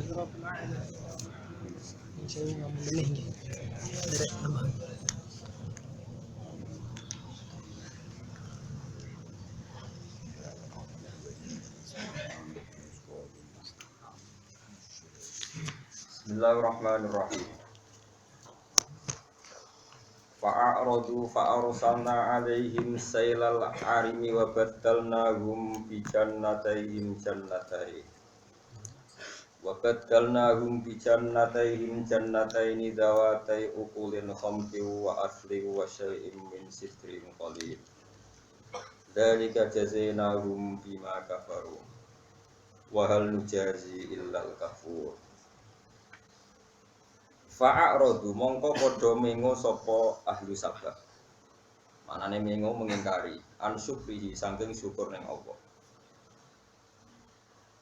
Saya ngomong benih nggih. Derek tambahan. Bismillahirrahmanirrahim. Fa'arsalna 'alaihim sailal 'arimi wa baddalnahum bi jannataini dawatai ukulin khamti wa asli wa syai'in min sidrin qalil. Dzalika jazainahum bima kafaru wa hal nujazi illal kafur. Fa'aradu mongko padha mengo sapa ahli Sabah. Manane mengo mengingkari an syukrihi saking syukur ning Allah.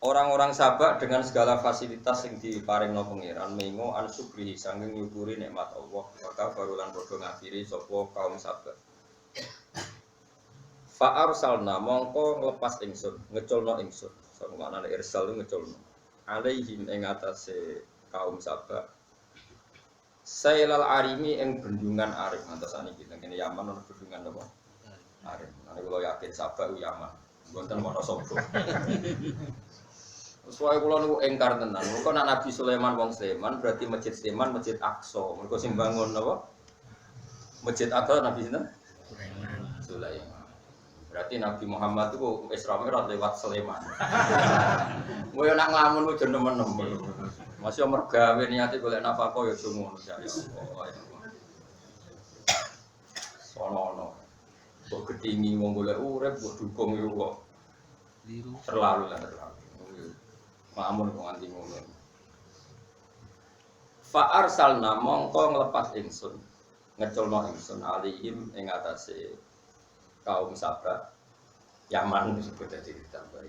Orang-orang Sabak dengan segala fasilitas yang diparingno pangeran mengo an syukrihi saking nyukuri nikmat Allah. Maka barulan padha ngafiri sapa kaum Sabak. Fa'arsalna mongko nglepas ingsun, ngeculno ingsun. Sapa manane irsal ngeculno. Alaihim ing atase kaum Sabak. Sailal arimi ing bendungan arim ngantos saniki teng kene Yaman ana bendungan apa? Arim. Nek kula yakin Sabak ku Yaman. Mboten Wonosobo. Wes wae kula niku engkar tenan. Mergo nek Nabi Sulaiman wong Sleman berarti Masjid Sleman Masjid Aqsa. Mergo sing bangun apa? Masjid Aqsa Nabi sinten? Sulaiman. Berarti Nabi Muhammad itu Isra Mi'raj lewat Sleman. Kowe nek nglamun ku jeneng nemen. Masih mergawe niate golek nafkah ya aja ngono ya Allah. Sono-ono. Kok gedhingi wong golek urip kok dukung yo kok. Terlalu. Mamun kok nganti ngono. Fa arsalna mongko nglepas ingsun. Ngeculno ingsun alihim ing atase kaum Sabak. Yaman disebut dadi ditambah.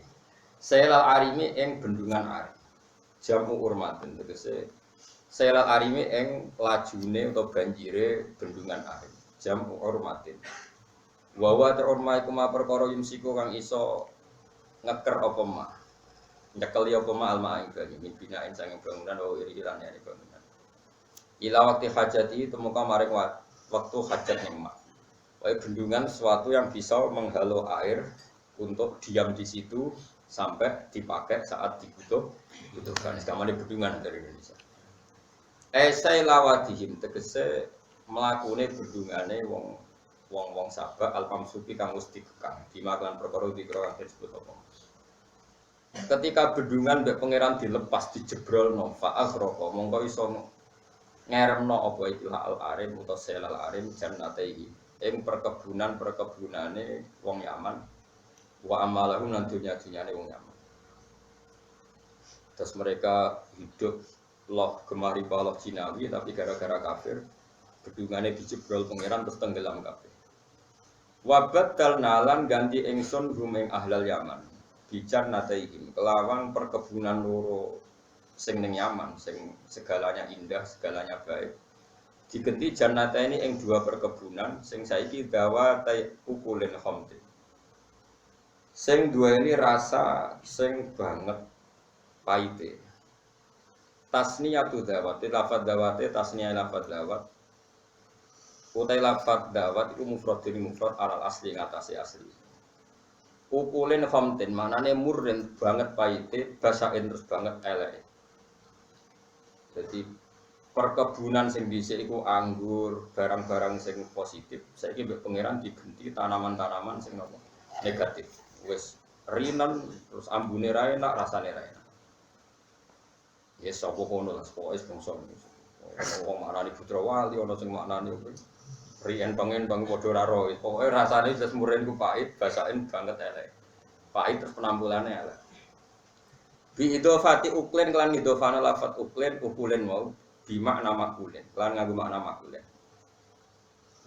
Selal arimi ing bendungan Arim. Jamu urmatin tegese selal arimi ing lajune utawa banjire bendungan Arim. Jamu urmatin. Wa terorma iku ma perkara yumsiku kang iso ngeker apa mah. Nyekeli apa mah alma ing banyu mimpinain sanging bangunan wa irilan ya bangunan. Ila waktu hajati temuka maring waktu hajat ning mah. Wae bendungan sesuatu yang bisa menghalau air untuk diam di situ sampai dipakai saat dibutuhkan. Sekarang ini bendungan dari Indonesia. Esai lawadihim tegese melakune bendungane wong Sabak al-mamsuki kang mesti kekang dimakan perkara dikira disebut apa. Ketika bendungan mbek pangeran dilepas dijebrolno fa aghraqa mongko iso ngeremno apa iki al-arim utawa selal arim jannataihi ing perkebunane wong Yaman wa amalahum lan dunya-dunyane wong Yaman. Terus mereka hidup loh gemari balok Cinawi tapi gara-gara kafir bendungane dijebrol pangeran terus tenggelam kabeh. Wabat nalan ganti ingsun rumeng ahlal Yaman. Bicar nataihim kelawan perkebunan loro sing ning Yaman sing segalanya indah, segalanya baik. Digenti jannata ini ing dua perkebunan sing saiki dawa tai ukulin khamti. Sing dua ini rasa sing banget paite. Tasniyatu dawat, lafadz dawate tasniyah lafadz dawat. Utai lafadz dawat iku mufrad diri mufrad alal asli ngatasi asli. Ukulin khamtin manane murren banget paite, basain terus banget elek. Jadi perkebunan sing dhisik iku anggur, barang-barang sing positif. Saiki mbek pangeran digenti tanaman-tanaman sing nopo? Negatif. Wis rinen terus ambune ra enak, rasane ra enak. Ya sapa kono lah pokoke bangsa. Wong maknani putra wali ana sing maknani riyen pengen bang padha ra ro. Pokoke rasane wis muren ku pahit, basain banget elek. Pahit terus penampilane elek. Bi idhofati uklen kelan idhofana lafat uklen ukulen mau bi makna makulen. Kelan nganggo makna makulen.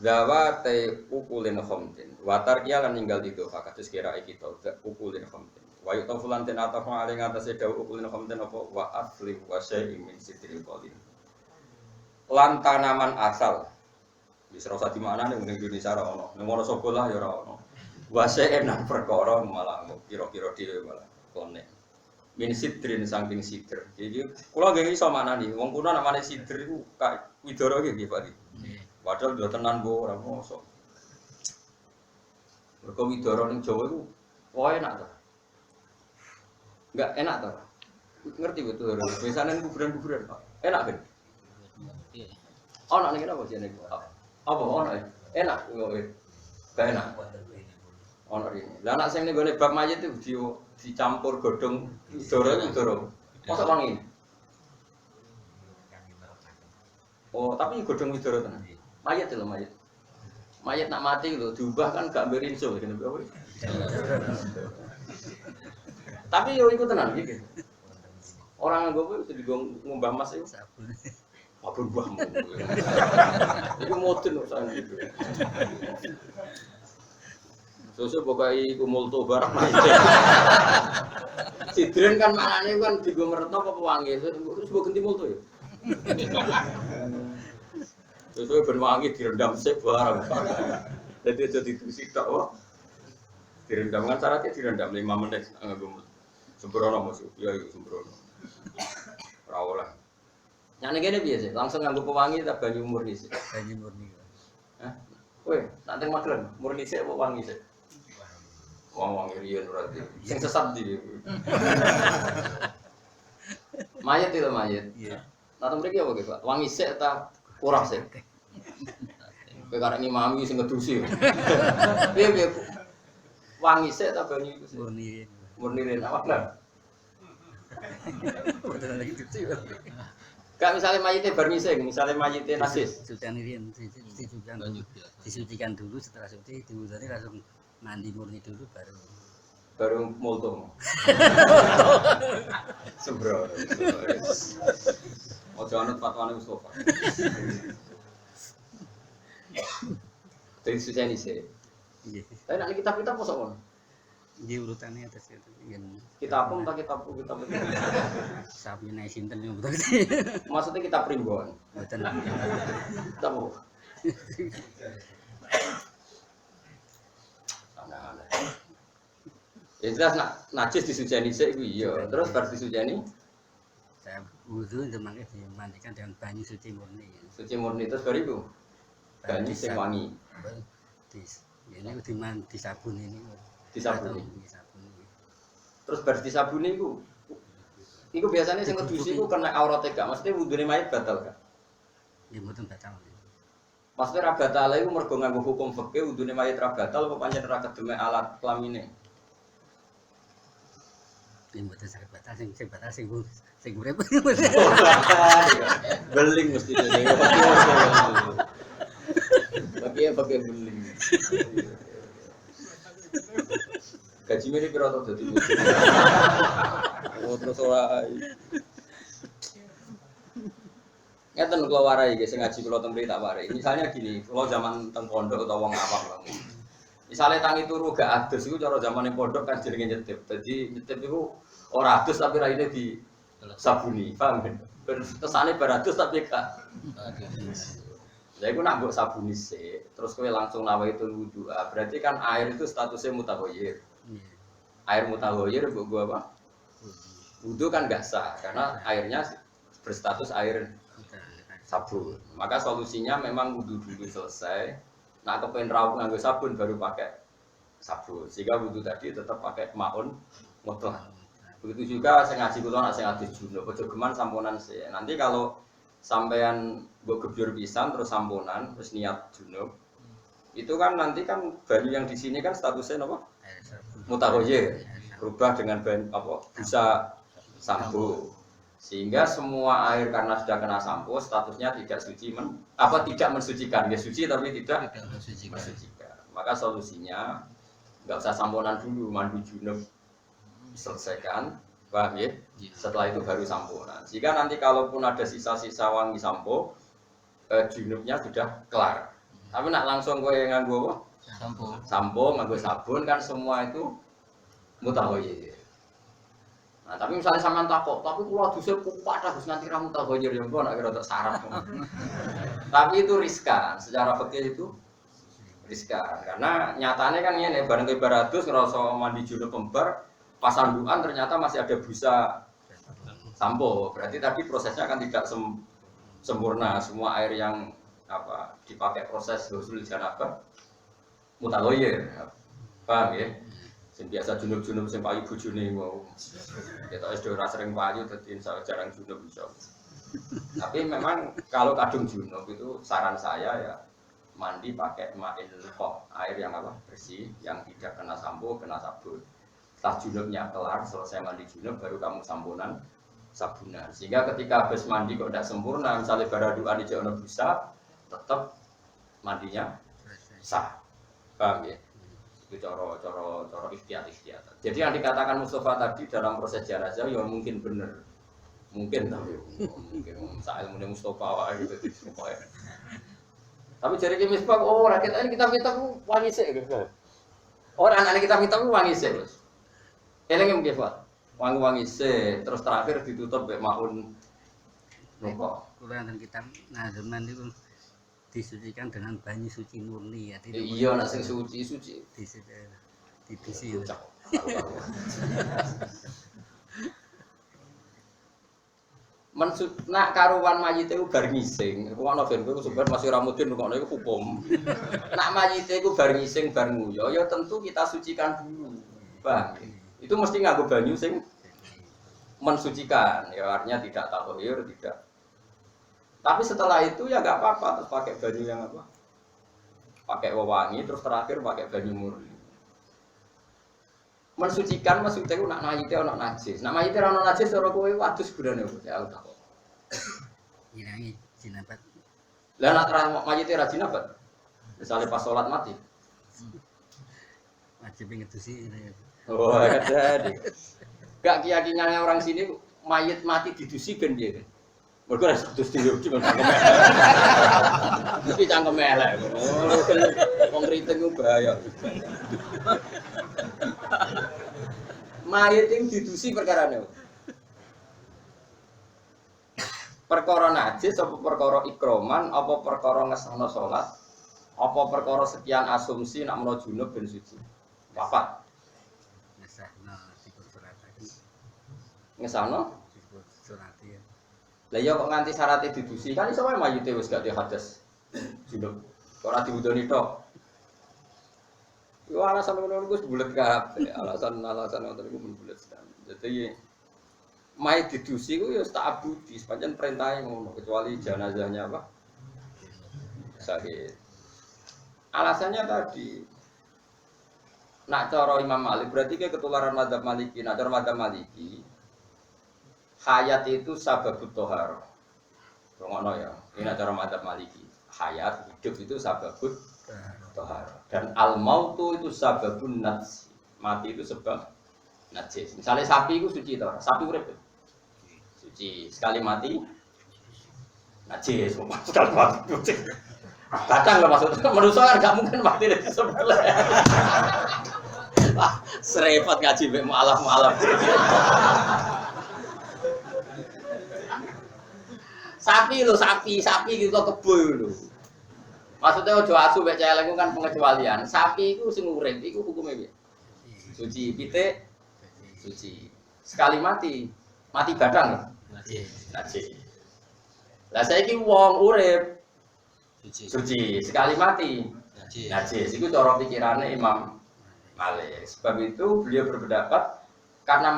Zawate ukulin khamtin. Watar kia lan ninggal idhofa kados kira iki to ukulin khamtin. Wa yutofulan ten atafa aling atase dawu ukulin khamtin apa wa asli wa syai'in min sidril qalin. Lan tanaman asal. Wis ora usah dimaknani ning Indonesia ora ono. Ning Wonosobo lah ya ora ono. Wa syai'in perkara malah kira-kira dhewe malah konek. min sidrin saking sidr. Jadi kula nggih iso maknani wong kuno namane sidr iku kak widoro nggih Pak. Padahal do tenan kok ora mosok. Mergo widoro ning Jawa iku wae enak to. Enggak enak to. Ngerti betul. Biasane kuburan-kuburan Pak. Enak kan? Iya. Ono ning kene apa jenenge? Apa ono ya? Enak kok. Gak enak. Ono rene. Lah anak sing ning gone bab mayit itu dicampur godhong widoro. Mosok wangi. Oh, tapi godhong widoro tenan. Mayit lho mayit. Mayit nak mati lho diubah kan gak mberinso ngene apa. Tapi yo iku tenan iki. Orang nganggo kuwi ngombah mas iku sabun. Sabun buahmu. Iku modern kok sak gitu. Sosok pokoke iku multo barang mayit. Sidren kan maknane kan dienggo meretno apa wangi. Terus mbok ganti multo ya. Sesuai berwangi direndam sip barang. Jadi aja ditusi tok wae. Direndam kan syaratnya direndam 5 menit nganggo sembrono mesti. Ya iku sembrono. Ora oleh. Nyane kene piye sih? Langsung nganggo pewangi ta banyu murni sih? Banyu murni. Hah? Kowe tak teng magelan murni sik apa wangi sik? Wangi riyen ora di. Sing sesat di. Mayit itu mayit. Iya. Nah mriki apa ge, Pak? Wangi sik ta ora sik? Kowe karek ngimami sing ngedusi. Piye wangi sik ta banyu iku sik? Murni. Murni ren awak lah. Betul lagi cuci. Kak misalnya mayitnya bar ngising, misalnya mayitnya najis. Sucian ini disucikan dulu, setelah suci diwudani langsung mandi murni dulu baru multo. Sembrono. Ojo anut fatwane Mustofa. Jadi suci ini sih. Iya. Tapi nak kitab-kitab mosok ngono. Iya urutannya atas itu. Kitab pun tak kitab. Sapi naik sinten yang betul. Maksudnya kitab primbon. Betul. Kitab apa? Aneh-aneh. Ya jelas najis disuciani sik iku iya. Terus bar disuciani Saya wudu itu makanya dimandikan dengan banyu suci murni. Suci murni terus bar iku banyu sing wangi. Ini disabun ini. Disabuni. Terus bar disabuni iku biasanya sing ngedusi iku kena aurate gak, maksudnya wudune mayit batal gak? Nggih mboten batal. Maksudnya ra batal iku mergo nganggo hukum fikih wudune mayit ra batal apa pancen ra kedemek alat kelamine. Nggih mboten saged batal sing urip. Beling mesti dene. Pakai beling. Gaji mirip piro to dadi. Oh terus ora. Ngeten kula warai nggih sing ngaji kula teng mriki tak warai. Misalnya gini, kula zaman teng pondok utawa wong awam lah. Misale tangi turu gak adus iku cara zamane pondok kan jenenge nyetip. Dadi nyetip iku ora adus tapi raine di sabuni, paham kan? Tesane bar adus tapi gak. Lah iku nak mbok sabuni sik, terus kowe langsung nawaitul wudu. Berarti kan air itu statusnya mutaghayyir. Air mutaghayyir mbok gua apa? Wudu kan enggak sah karena airnya berstatus air sabun. Maka solusinya memang wudu dulu selesai. Nah kepen raup nganggo sabun baru pakai sabun. Sehingga wudu tadi tetap pakai maun mutlak. Begitu juga saya ngaji kula nek sing adus junub, aja geman samponan sih. Nanti kalau sampean mbok gebyur pisan terus samponan terus niat junub. Itu kan nanti kan banyu yang di sini kan statusnya apa? Mutaghayyir. Berubah dengan apa? Bisa sampo. Sehingga semua air karena sudah kena sampo statusnya tidak suci tidak mensucikan. Ya suci tapi tidak mensucikan. Maka solusinya enggak usah samponan dulu, mandi junub selesaikan, paham ya? Setelah itu baru samponan. Jika nanti kalaupun ada sisa-sisa wangi sampo, junubnya sudah kelar. Tapi nak langsung kowe nganggo apa? Sampo nganggo sabun kan semua itu mutaghayyir. Nah, tapi misalnya sampean takok, tapi kula duse kupadah Gus nganti ra mutaghayyir ya engko nak kira tak saraf. Tapi itu riskan, secara fikih itu riskan karena nyatane kan ngene bareng kowe 200 ngrasa mandi junub pembar pas sandukan ternyata masih ada busa sampo. Berarti tadi prosesnya akan tidak sempurna. Semua air yang dipakai proses ghusl janabah mutaghayyir. Paham ya? Sing biasa junub-junub sing payu bojone mau. Kita wis ora sering payu dadi jarang junub insyaallah. Tapi memang kalau kadung junub itu saran saya ya mandi pakai ma'il kok, air yang bersih, yang tidak kena sampo, kena sabun. Setelah junubnya kelar, selesai mandi junub baru kamu samponan sabunan. Sehingga ketika habis mandi kok tidak sempurna, misalnya baraduan di jono bisa, tetap mandinya sah. Paham ya? Itu coro ikhtiat. Jadi yang dikatakan Mustafa tadi dalam proses jenazah ya mungkin benar. Mungkin mungkin saya ilmu Mustafa gitu supaya. Tapi jadi Misbah, rakyat ini kita wangi sih. Orang anak kita wangi sih. Eleng yang kefat, wangi sih. Terus terakhir ditutup be maun nopo. Kuliah dan kita ngademan itu disucikan dengan banyu suci murni ya. Iya, nak sing suci. Dibisi. Nak karuan mayite ku bar ngising. Ruwono ben kowe sebar masih ramudin ngono iku hukum. Nak mayite ku bar ngising bar nguyo ya tentu kita sucikan dulu. Bang. Itu mesti nganggo banyu sing mensucikan. Ya artinya tidak tathir, tidak. Tapi setelah itu ya enggak apa-apa terus pakai banyu yang pakai wewangi terus terakhir pakai banyu murni. Mensucikan maksudnya ku nak mayite ana najis. Nak mayite ana najis cara kowe wadus gunane opo? Ya tak kok. Ngilangi jinabat. Lah nak mayite ra jinabat. Misale pas salat mati. Wajib ngedusi. Oh, ada. Gak keyakinannya orang sini mayit mati didusi ben piye? Mergo ora sedus dhewe cuma cangkem. Iki cangkem elek. Wong kriting ku bahaya. Mayit itu didusi perkarane. Perkara najis apa perkara ikroman apa perkara ngesahno salat apa perkara sekian asumsi nak menawa junub ben suci. Papat. Ngesahno sikur surat iki. Ngesahno Sikur surat iki. Lah ya kok nganti syaratnya didusi kan iso wae mayite wis gak dihadas junub. Ora diwudoni tok. Yo alasan ngono iku bulet kabeh. Alasan ngoten iku bulet sekali. Jadi mayit didusi ku ya tak abudi, sepanjang perintahnya ngono kecuali jenazahnya sakit. Alasannya tadi nak cara Imam Malik berarti kayak ketularan madzhab Maliki. Nak cara madzhab Maliki hayat itu sababut tohar. Ngono ya. Ini cara madzhab Maliki. Hayat hidup itu sababut tohar. Dan al-mautu itu sababun najis. Mati itu sebab najis. Misalnya sapi itu suci toh. Sapi urip. Suci. Sekali mati najis. Sekali mati suci. Kadang lah maksudnya manusia kan gak mungkin mati dari sebelah. Serepot ngaji mbek mualaf. Sapi gitu kebo lho. Maksudnya ojo asu mbek celeng kan pengecualian. Sapi iku sing urip iku hukume piye? Suci, pitik suci. Sekali mati badang najis. Lah saiki wong urip suci, sekali mati najis. Iku cara pikirane Imam Malik. Sebab itu beliau berpendapat karena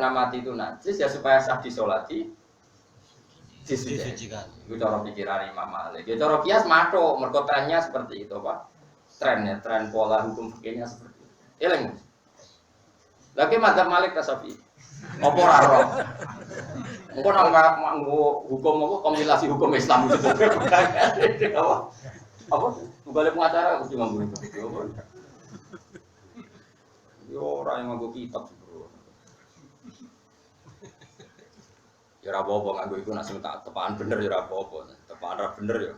mati itu najis ya supaya sah disolati disucikan. Itu cara pikiran Imam Malik. Ya cara kias mato, mergo trennya seperti itu, Pak. Tren pola hukum fikihnya seperti itu. Eling. Lagi madzhab Malik ta Syafi'i. Apa ora ora? Engko nang hukum apa kompilasi hukum Islam itu. Apa? Balik pengacara aku cuma ngomong itu. Yo ora yang nganggo kitab, Bro. Ya ora apa-apa nganggo iku nek sing tak tepaan bener ya ora apa-apa. Tepaan ra bener ya.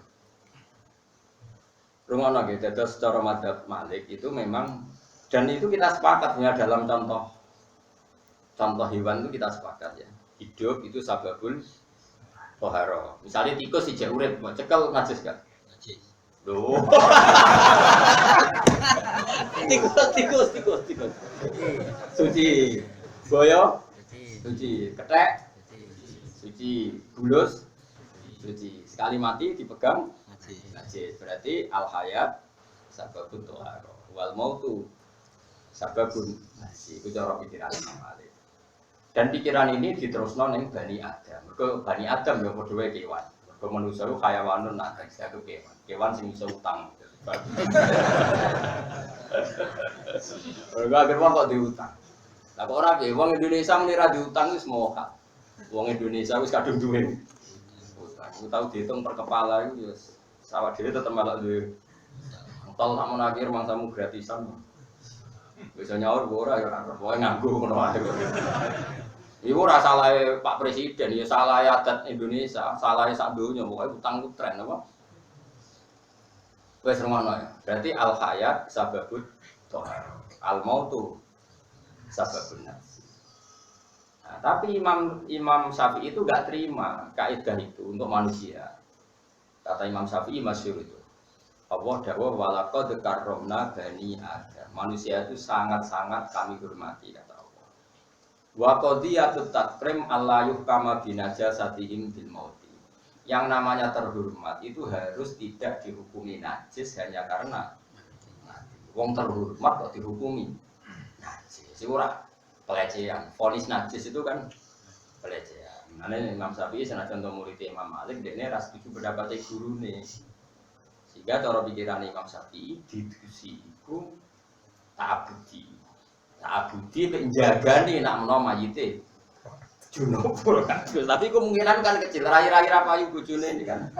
Rungono nggih, dados secara madzhab Malik itu memang dan itu kita sepakat ya dalam contoh hewan itu kita sepakat ya. Hidup itu sababul toharo. Misalnya tikus si urip, cekel najis kan? Najis. Loh. tikus. Suci. Boyo suci, suci, kethek suci, suci, bulus suci. Sekali mati dipegang suci. najis. Berarti al hayat sababun toharo. Wal mautu sababun najis. Itu cara pikiran Imam Malik. Dan pikiran ini diterusno ning Bani Adam. Mergo Bani Adam ya padha wae kewan. Mergo manusa ku hayawanun nak satu kewan. Kewan sing iso utang. Mergo agar wong kok diutang. Lah kok ora piye wong Indonesia muni ra diutang wis moha. Wong Indonesia wis kadung duwe utang. Ku tau dihitung per kepala iku ya awak dhewe tetep malah duwe. Tol tak mun akhir mangsamu gratisan. Bisa nyaur ora ya ora pokoke nganggo ngono ae. Iku ora salahe Pak Presiden, ya salahe adat Indonesia, salahe sak donya pokoke utang ku tren apa. Wes rumono ya. Berarti al hayat sababut thahar. Al mautu sababun nas. Nah, tapi Imam Syafi'i itu enggak terima kaidah itu untuk manusia. Kata Imam Syafi'i masyhur itu. Allah dawuh walaqad karramna bani Adam. Manusia itu sangat-sangat kami hormati kata Allah. Wa qadiyatut takrim alla yuhkama binajasatihim bil mauti. Yang namanya terhormat itu harus tidak dihukumi najis hanya karena mati. Wong terhormat kok dihukumi najis. Itu ora pelecehan. Vonis najis itu kan pelecehan. Mane Imam Syafi'i senajan to murid Imam Malik dekne ra setuju pendapat gurune. Sehingga cara pikiran Imam Syafi'i diskusi iku ta'abudi. Ta'abudi menjagani nak menawa mayite junubur kan. Tapi kemungkinan kan kecil. Rai-rai payu bojone ini kan.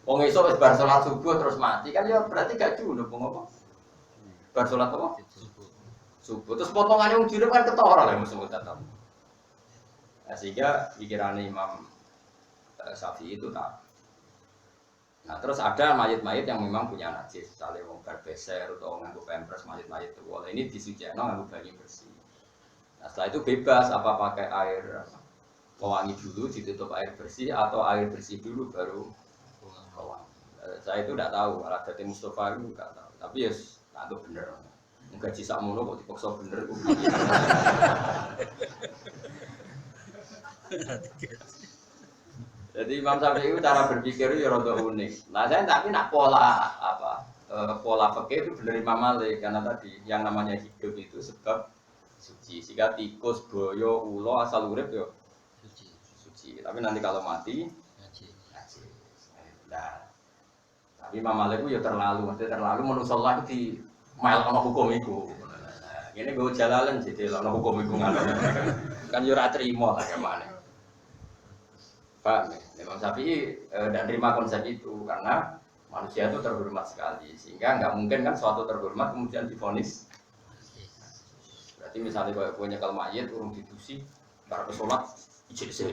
Wong esuk wis bar salat subuh terus mati kan ya berarti gak junub apa? Bar salat apa? Subuh. Terus potongane wong junub kan ketara lho mesti tetep. Nah, sehingga pikiran Imam Syafi'i itu tak. Nah terus ada mayit-mayit yang memang punya najis, misalnya wong berbeser atau nganggo pampers mayit-mayit itu, boleh ini disucikan nganggo banyu bersih. Nah setelah itu bebas apa pakai air pewangi dulu ditutup air bersih atau air bersih dulu baru pewangi. Saya itu tidak tahu, malah dari Mustafa itu tidak tahu, tapi ya itu bener. Gaji sakmono kok dipaksa bener. Jadi Imam Syafi'i itu cara berpikir itu rada unik. Nah saya tapi nak pola apa pola fikih itu benar Imam Malik karena tadi yang namanya hidup itu sebab suci. Sehingga tikus, boyo, ulo asal urip yo suci. Tapi nanti kalau mati najis. Nah, tapi Imam Malik itu ya terlalu, maksudnya terlalu menurut Allah itu di mail ono hukum itu. Ini gue jalalan jadi ono hukum itu kan yo ora trimo lah kemana. Paham ya? Imam Syafi'i dan terima konsep itu karena manusia itu terhormat sekali sehingga nggak mungkin kan suatu terhormat kemudian divonis. Berarti misalnya kalau punya kalau mayat urung didusi para pesolat ijek sih.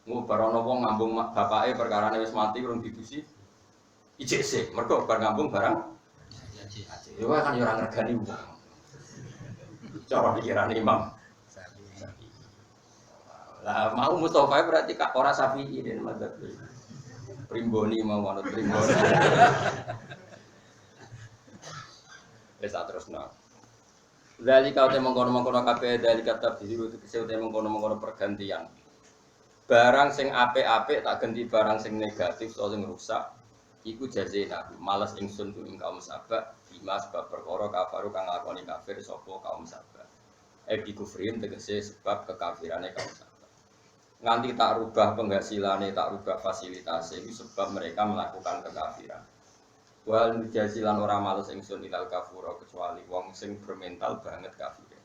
Mau barono wong ngambung bapake perkarane wis mati urung didusi ijek sih. Mergo bar ngambung barang ijek. Ya kan yo ora ngergani wong. Cara pikiran Imam. Lah mau Mustafa berarti kak ora Syafi'i den madzhab. Primboni mau manut primboni. Wis terusno. Dari kau temong kono kabeh dari kata biru kese temong kono pergantian. Barang sing apik-apik tak ganti barang sing negatif utawa sing rusak iku jazina. Males ingsun ku ing kaum sabak bima sebab perkara kafaru kang lakoni kafir sapa kaum sabak. Ebi kufrin tegese sebab kekafirane kaum sabak. Nganti tak rubah penghasilannya, tak rubah fasilitasnya itu sebab mereka melakukan kekafiran. Wal mujasilan orang males ingsun ilal kafuro kecuali wong sing bermental banget kafir.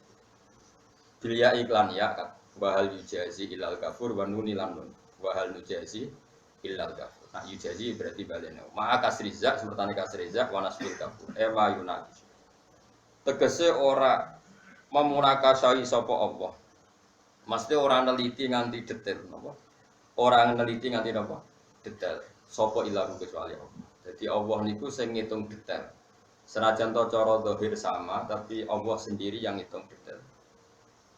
Bilia iklan ya kan. Wahal yujazi ilal kafur wa nunilan nun. Wahal yujazi ilal kafur. Nah yujazi berarti balene. Maka kasrizak seperti kasrizak wa nasbil kafur. Ema yunakis. Tegese ora memurakasai sapa Allah. Mesti orang neliti nganti detail, napa? Orang neliti nganti napa? Detail. Sopo ilahu kecuali Allah. Jadi Allah niku sing ngitung detail. Senajan to cara zahir sama, tapi Allah sendiri yang ngitung detail.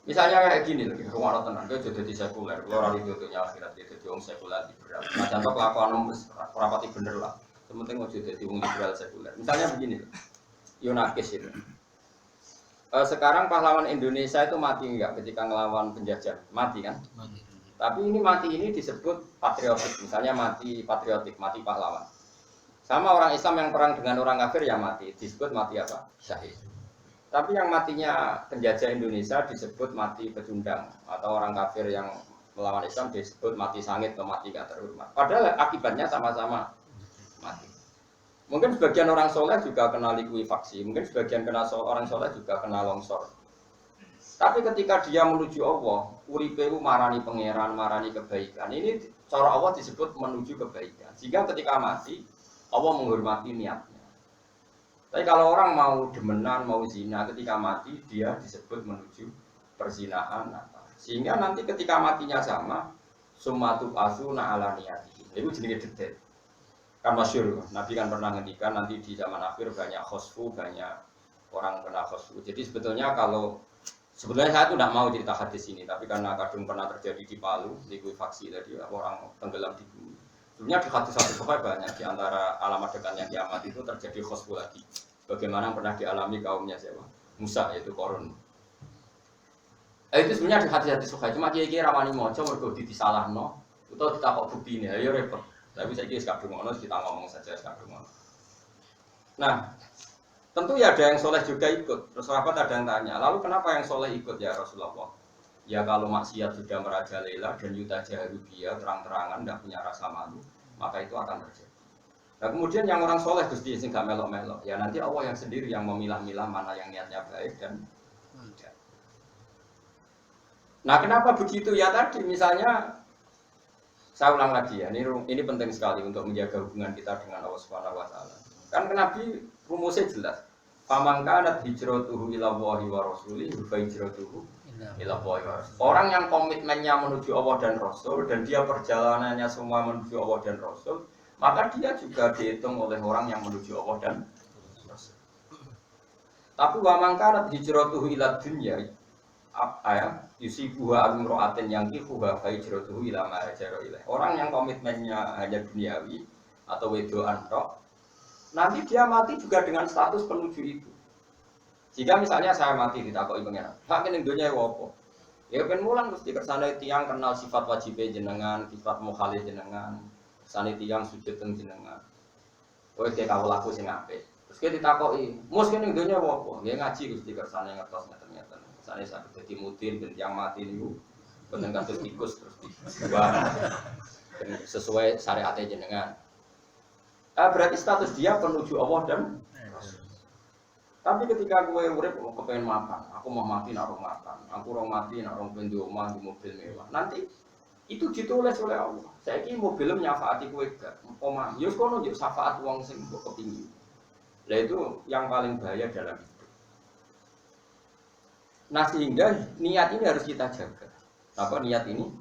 Misalnya kayak gini loh, rumah tenan, dia jadi sekuler, kalau orang itu akhirat dia jadi orang sekuler liberal. Senajan to kelakuan rapati bener lah. Sementing mau jadi orang liberal sekuler. Misalnya begini loh, Yunakis itu. Sekarang pahlawan Indonesia itu mati enggak ketika ngelawan penjajah? Mati kan? Tapi ini mati ini disebut patriotik. Misalnya mati patriotik, mati pahlawan. Sama orang Islam yang perang dengan orang kafir ya mati. Disebut mati apa? Syahid. Tapi yang matinya penjajah Indonesia disebut mati pecundang. Atau orang kafir yang melawan Islam disebut mati sangit atau mati gak terhormat. Padahal akibatnya sama-sama mati. Mungkin sebagian orang soleh juga kena likuifaksi. Mungkin sebagian orang soleh juga kena longsor. Tapi ketika dia menuju Allah, uripewu marani pangeran, marani kebaikan. Ini cara Allah disebut menuju kebaikan. Sehingga ketika mati, Allah menghormati niatnya. Tapi kalau orang mau demenan, mau zina, ketika mati dia disebut menuju perzinahan. Sehingga nanti ketika matinya sama, summatu asuna ala niyati. Itu jenis detail. Kan masyhur, Nabi kan pernah ngendikan nanti di zaman akhir banyak khosfu, banyak orang kena khosfu. Jadi sebetulnya sebetulnya saya tuh tidak mau cerita hadis ini, tapi karena kadang pernah terjadi di Palu, likuifaksi tadi orang tenggelam di bumi. Sebenarnya di hadis banyak di antara alamat dekatnya kiamat itu terjadi khosfu lagi. Bagaimana pernah dialami kaumnya siapa? Musa yaitu Korun. Itu sebenarnya di hadis sukai, cuma kiai ramani mojo mergo disalahno, atau kita kok bukti ini, ayo repot. Tapi saya kira sekarang ngono kita ngomong saja sekarang ngono. Nah, tentu ya ada yang soleh juga ikut. Terus sahabat ada yang tanya, lalu kenapa yang soleh ikut ya Rasulullah? Ya kalau maksiat sudah merajalela dan yuta jaharubia terang-terangan tidak punya rasa malu, maka itu akan terjadi. Nah kemudian yang orang soleh Gusti sing gak melok-melok, ya nanti Allah yang sendiri yang memilah-milah mana yang niatnya baik dan tidak. Nah kenapa begitu ya tadi misalnya saya ulang lagi ya, ini penting sekali untuk menjaga hubungan kita dengan Allah Subhanahu wa taala. Kan Nabi rumusnya jelas. Faman kanat hijratuhu ila Allahi wa rasulihi fa hijratuhu ila Allahi wa rasulihi. Orang yang komitmennya menuju Allah dan Rasul dan dia perjalanannya semua menuju Allah dan Rasul, maka dia juga dihitung oleh orang yang menuju Allah dan Rasul. Tapi wa man kanat hijratuhu ila dunya yusibuha amroatin yang kifuha fa hijratuhu ila ma hajara ilaih. Orang yang komitmennya hanya duniawi atau wedoan tok, nanti dia mati juga dengan status penuju itu. Jika misalnya saya mati ditakoki pengen, hak ning donya apa? Ya ben mulang mesti kersane tiyang kenal sifat wajib jenengan, sifat mukhali jenengan, sane tiyang sujud teng jenengan. Kowe teh kawula laku sing apik. Terus kita ditakoki, "Mus ning donya apa?" Nggih ngaji Gusti kersane ngertos ngeten-ngeten. Sane saged dadi mudin ben tiyang mati niku boten kados tikus terus dibuang. Sesuai syariat jenengan. Berarti status dia penuju Allah dan Rasul. Tapi ketika gue urip kepengen makan, aku mau mati nak makan, aku mau mati nak pengen di rumah di mobil mewah. Nanti itu ditulis oleh Allah. Saya ini mobilnya nyafaati gue gak, omah. Yus kono juk syafaat uang sing mbok kepingin. Lah itu yang paling bahaya dalam hidup. Nah sehingga niat ini harus kita jaga. Apa niat ini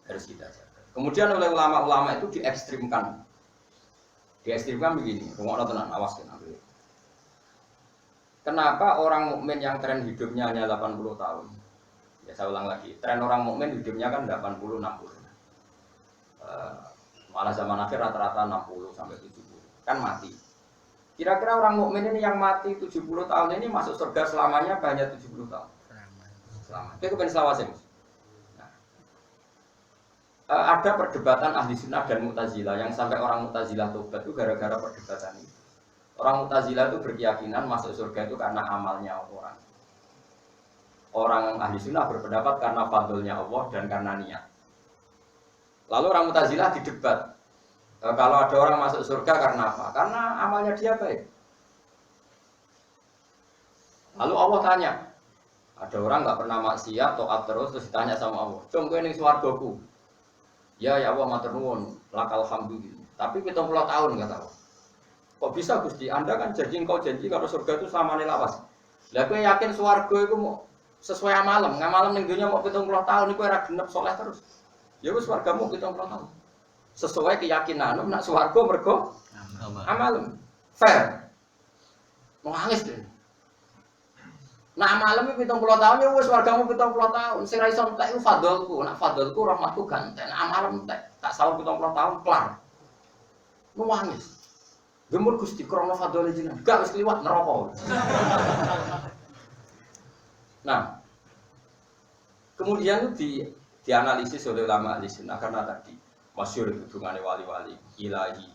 harus kita jaga. Kemudian oleh ulama-ulama itu diekstrimkan. Diekstrimkan begini, rungokno tenan, awas ya nanti. Kenapa orang mukmin yang tren hidupnya hanya 80 tahun? Ya saya ulang lagi, tren orang mukmin hidupnya kan 80-60. Malah zaman akhir rata-rata 60 sampai 70. Kan mati. Kira-kira orang mukmin ini yang mati 70 tahun ini masuk surga selamanya hanya 70 tahun. Selama. Itu kan selawase. Ada perdebatan ahli sunnah dan mu'tazilah yang sampai orang mu'tazilah tobat itu gara-gara perdebatan ini. Orang mu'tazilah itu berkeyakinan masuk surga itu karena amalnya orang. Orang ahli sunnah berpendapat karena fadlnya Allah dan karena niat. Lalu orang mu'tazilah didebat. Kalau ada orang masuk surga karena apa? Karena amalnya dia baik. Lalu Allah tanya, ada orang nggak pernah maksiat, taat terus ditanya sama Allah, "Cung kowe ning swargaku?" Ya Allah matur nuwun, lakal hamdulillah. Tapi 70 tahun enggak tahu. Kok bisa Gusti? Anda kan engkau janji kalau surga itu selamane lawas. Lah kowe yakin swarga iku mau sesuai amalem, ngamalem ning donya mau 70 tahun iku ora genep saleh terus. Ya wis swargamu 70 tahun. Sesuai keyakinanmu nak swarga mergo amalem. Fair. Nangis deh. Nah malam itu 70 tahun ya wis wargamu 70 tahun. Sing ra iso entek iku fadlku. Nak fadlku rahmatku ganten. Nah malam entek. Tak sahur 70 tahun kelar. Nangis. Gemur Gusti krana fadhole jenengan. Gak wis kliwat neraka. Nah, kemudian itu dianalisis oleh ulama ahli sunnah karena tadi masyhur itu dungane wali-wali ilahi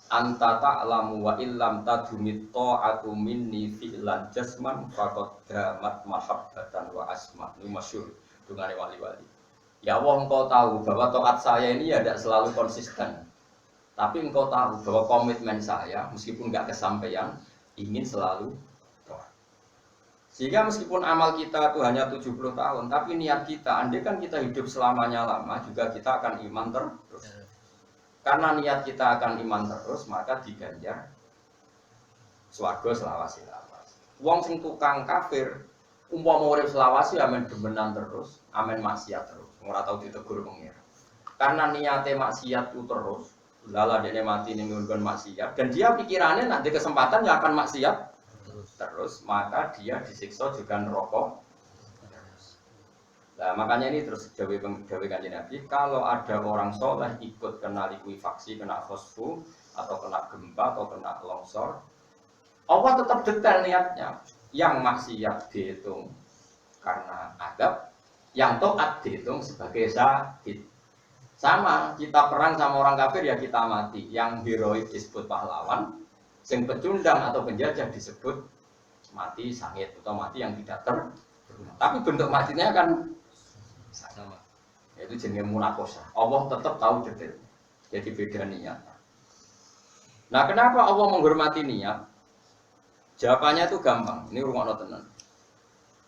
anta ta'lamu wa illam tadumit ta'atu minni fi'lan jasman faqad damat mahabbatan wa asma. Ini masyhur dungane wali-wali. Ya Allah, engkau tahu bahwa taat saya ini ya tidak selalu konsisten. Tapi engkau tahu bahwa komitmen saya meskipun nggak kesampaian ingin selalu taat. Sehingga meskipun amal kita itu hanya 70 tahun, tapi niat kita, andai kan kita hidup selamanya lama, juga kita akan iman terus. Karena niat kita akan iman terus, maka diganjar swarga selawasi-lawasi. Wong sing tukang kafir, umpama urip selawasi amen demenan terus, amen maksiat terus. Ora tau ditegur pengira. Karena niate maksiat itu terus, lala dene mati ning nggon maksiat dan dia pikirannya nanti kesempatan ya akan maksiat terus, maka dia disiksa juga neraka. Nah, makanya ini terus Kanjeng Nabi, kalau ada orang soleh ikut kena likuifaksi, kena fosfu, atau kena gempa, atau kena longsor, Allah tetap detail niatnya. Yang maksiat dihitung karena adab, yang taat dihitung sebagai syahid. Sama, kita perang sama orang kafir ya kita mati. Yang heroik disebut pahlawan, yang pecundang atau penjajah disebut mati sangit atau mati yang tidak tapi bentuk matinya kan sama, yaitu jenis munakosa. Allah tetap tahu detail, jadi beda niat. Nah, kenapa Allah menghormati niat? Jawabannya itu gampang. Ini rumah tenan.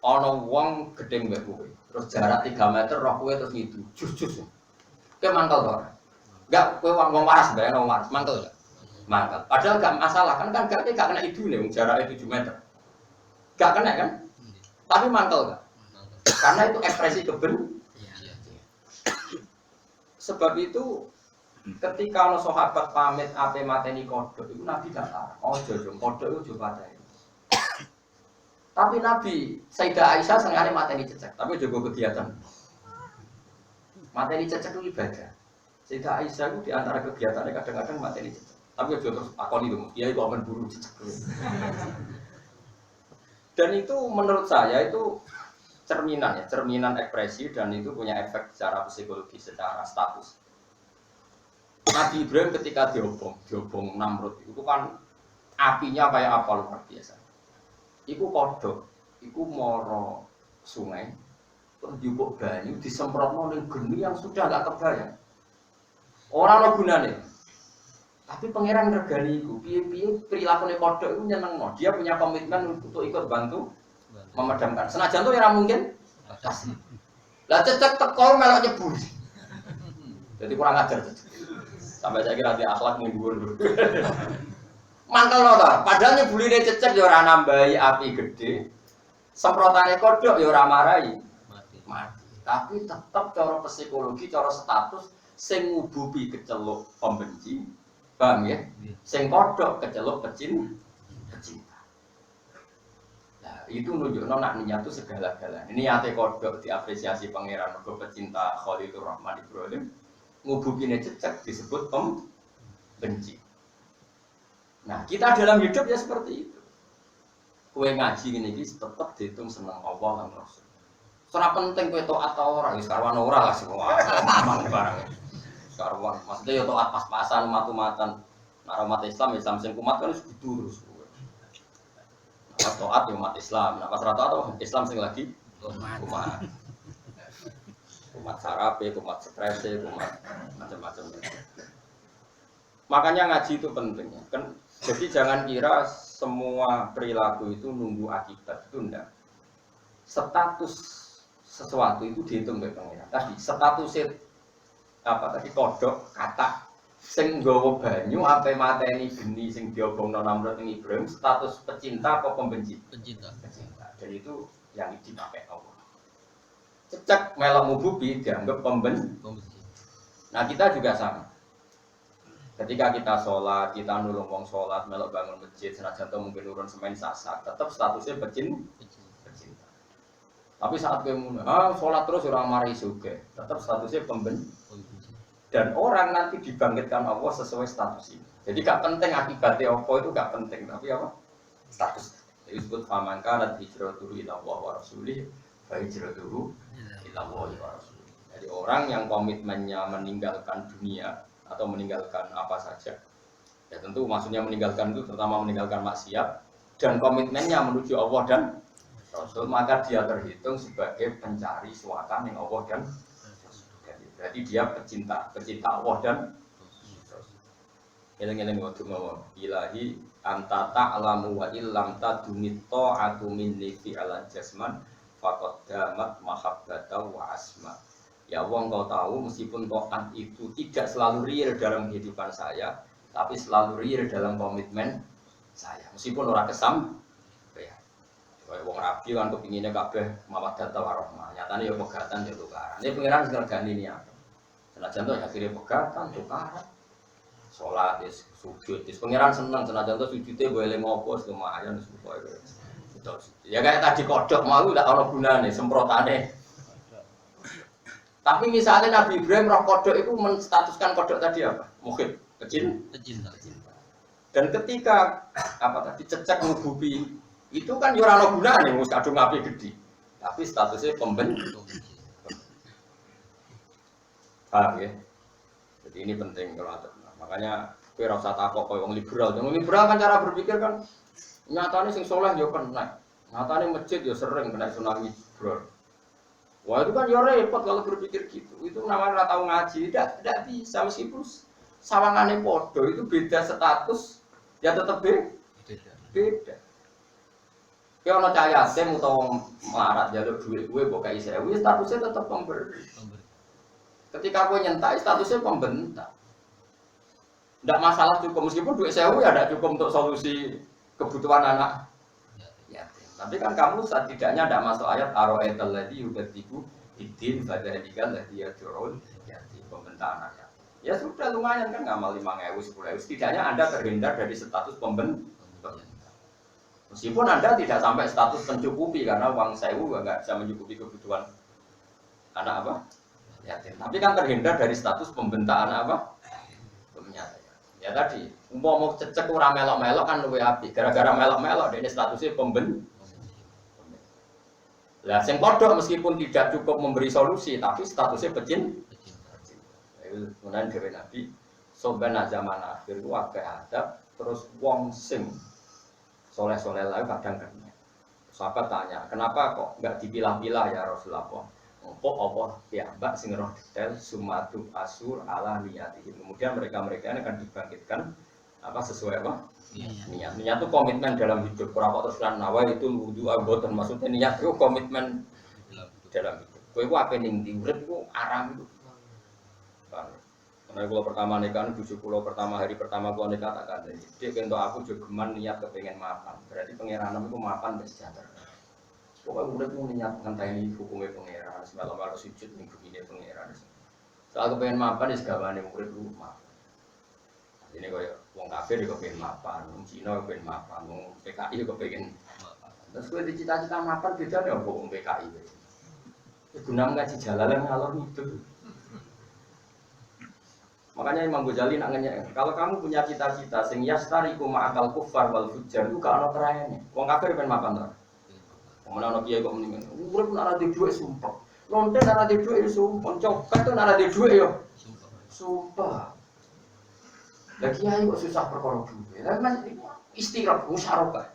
Ono wong gedeng mbek kowe, terus jarak 3 meter roh kowe terus ngidu, jus-jus. Kowe mangkel to ora? Enggak, kowe wong waras bae, wong waras mangkel enggak? Mangkel. Padahal enggak masalah kan gak kena idune wong jaraknya 7 meter. Enggak kena kan? Tapi mangkel enggak? Karena itu ekspresi kebencian. Sebab itu ketika ono sahabat pamit ape mateni kodhok itu Nabi gak larang. Ojo jong kodhok itu coba pateni. Tapi Nabi Sayyidah Aisyah senengane mateni cecek, tapi juga kegiatan. Mateni cecek itu ibadah. Sayyidah Aisyah itu di antara kegiatannya kadang-kadang mateni cecek. Tapi juga terus akoni itu, dia itu akan buru cecek. Dan itu menurut saya itu cerminan ya, cerminan ekspresi dan itu punya efek secara psikologi, secara status. Nabi Ibrahim ketika diobong Namrud itu kan apinya kayak apa luar biasa. Iku kodok, iku moro sungai, terus diubuk banyu, disemprotno ning geni yang sudah gak kebayang. Orang lo gunane. Tapi pangeran regani iku, piye-piye prilakune kodok itu nyenengno. Dia punya komitmen untuk ikut bantu memadamkan. Senajan tuh ya mungkin kasih. Lah cecek teko melok nyebur. Jadi kurang ajar cecek. Sampai saya kira dia akhlak ning dhuwur. Mangkel lho ta, padahal nyebuline cecek ya ora nambahi api gede. Semprotane kodhok ya ora marahi mati. Tapi tetap cara psikologi, cara status sing ngububi keceluk pembenci. Paham ya? Sing kodhok keceluk pecinta. Nah, itu nunjukno nak niat itu segala-galanya. Niate kodhok diapresiasi pangeran mergo pecinta Khalilur Rahman Ibrahim. Ngububine cecek disebut pembenci. Nah, kita dalam hidup ya seperti itu. Kue ngaji ini tetap dihitung senang Allah dan Rasul. Ora penting kowe taat atau ora, wis karwan ora lah semua. Aman barang. Karwan, maksudnya ya taat pas-pasan umat-umatan. Nah, umat Islam sing kumat kan wis kudu terus. Nah, taat ya umat Islam. Nah, pas rata-rata Islam sing lagi umat. Umat sarape, umat strese, umat macam-macam. Makanya ngaji itu penting. Kan jadi jangan kira semua perilaku itu nunggu akibat, itu enggak. Status sesuatu itu dihitung oleh pengiran. Tadi statusnya apa tadi kodok kata sing nggawa banyu ape mateni geni sing diobongno Namrud ing Ibrahim status pecinta apa pembenci? Pecinta. Dan itu yang dipakai Allah. Cecek melok mububi dianggap pembenci. Nah, kita juga sama. Ketika kita sholat, kita nulung wong sholat, melok bangun masjid, senajan to mungkin urun semen sasak, tetap statusnya pecinta. Tapi saat kemudian, sholat terus orang mari suge, tetap statusnya pembenci. Dan orang nanti dibangkitkan Allah sesuai status ini. Jadi gak penting akibatnya apa itu gak penting, tapi apa? Status. Disebut faman kanat hijratuhu ila Allah wa rasulih fa hijratuhu ila Allah wa rasulih. Jadi orang yang komitmennya meninggalkan dunia atau meninggalkan apa saja. Ya tentu maksudnya meninggalkan itu terutama meninggalkan maksiat dan komitmennya menuju Allah dan Rasul, maka dia terhitung sebagai pencari suaka yang Allah dan Rasul. Berarti dia pecinta Allah dan Rasul. Eleng-eleng waktu ngomong ilahi anta ta'lamu wa illam tadumit ta'atu minni fi ala jasman faqad damat mahabbata wa asma. Ya Allah, engkau tahu meskipun taat itu tidak selalu real dalam kehidupan saya, tapi selalu real dalam komitmen saya. Meskipun orang kesam, ya. Kayak wong rabi kan kepinginnya kabeh mawaddah warahmah. Nyatane ya pegatan ya tukaran. Ini pengiran segargani ini apa? Senajan to akhirnya pegatan tukaran. Salat wis sujud, wis pengiran seneng senajan to sujude boleh ngopo lumayan wis pokoke. Ya kayak tadi kodok mau ndak ana gunane semprotane. Tapi misalnya Nabi Ibrahim roh kodok itu menstatuskan kodok tadi apa? Mukhib, pecinta. Dan ketika apa tadi cecek ngububi itu kan yo ora ana gunane wis kadung api gede. Tapi statusnya pembentuk. Paham ya? Jadi ini penting kalau ada. Makanya kowe ora usah takok koyo wong liberal. Wong liberal kan cara berpikir kan nyatane sing saleh yo kena. Nyatane masjid yo sering kena tsunami bro. Wah itu kan ya repot kalau berpikir gitu. Itu namanya nggak tahu ngaji, tidak bisa meskipun sawangannya podo itu beda status, ya tetap beda. Kalau ono cahaya sem atau melarat jalur duit gue buka isewi, statusnya tetap pemberi. Ketika gue nyentak, statusnya pembentak. Tidak masalah cukup meskipun duit sewu ya tidak cukup untuk solusi kebutuhan anak. Tapi kan kamu setidaknya tidak masuk ayat aro'etal ladzi yubtigu idin fadzalika ladzi yad'ul yatim pembentaan anak. Ya sudah lumayan kan ngamal 5.000 10.000 setidaknya Anda terhindar dari status pembentak. Meskipun Anda tidak sampai status mencukupi karena uang sewu enggak bisa mencukupi kebutuhan anak apa? Yatim. Tapi kan terhindar dari status pembentak anak apa? Ya tadi, mau cecek ora melok-melok kan luwe apik. Gara-gara melok-melok dene statusnya pembentak. Lah sing padha meskipun tidak cukup memberi solusi tapi statusnya pecinta. Itu kemudian dewe Nabi soban zaman akhir ku akeh adab terus wong sing soleh-soleh lalu kadang kena. Sahabat tanya, "Kenapa kok enggak dipilah-pilah ya Rasulullah?" Opo apa piyambak sing roh detail sumatu asur ala niyatihim. Kemudian mereka-mereka ini akan dibangkitkan apa sesuai apa? Niat itu komitmen dalam hidup. Ora kok terus lan nawa itu wudu aboten maksudnya niat itu komitmen dalam hidup. Kowe iku ape ning ndi urip iku aram itu. Karena kalau pertama nikah, bujuk pulau pertama hari pertama kalau nikah tak kandani. Dia untuk aku juga geman niat kepengen mapan. Berarti pengeranam itu mapan sejahtera. Pokoknya urip mu niat ngenteni hukumnya pengeran. Semalam harus sujud ning begini pengeran. Soal kepengen mapan wis gawane urip lu mapan. Ini kayak wong kafir juga pengen mapan, wong Cina pengen mapan, wong PKI juga pengen mapan. Terus gue dicita-cita mapan beda nih wong PKI. Guna ngaji jalalan ngalor itu. Makanya Imam Ghazali nak ngenyek, kalau kamu punya cita-cita sing yastariku ma'akal kufar wal fujjar itu gak ono terayane. Wong kafir pengen mapan to. Wong ana kiai kok mendingan. Urip nek ora duwe dhuwit sumpah. Lonte nek ora duwe dhuwit sumpah, coklat nek ora duwe dhuwit yo sumpah. Lah kiai kok susah perkara duwe. Lah Mas istirahat musyarakah.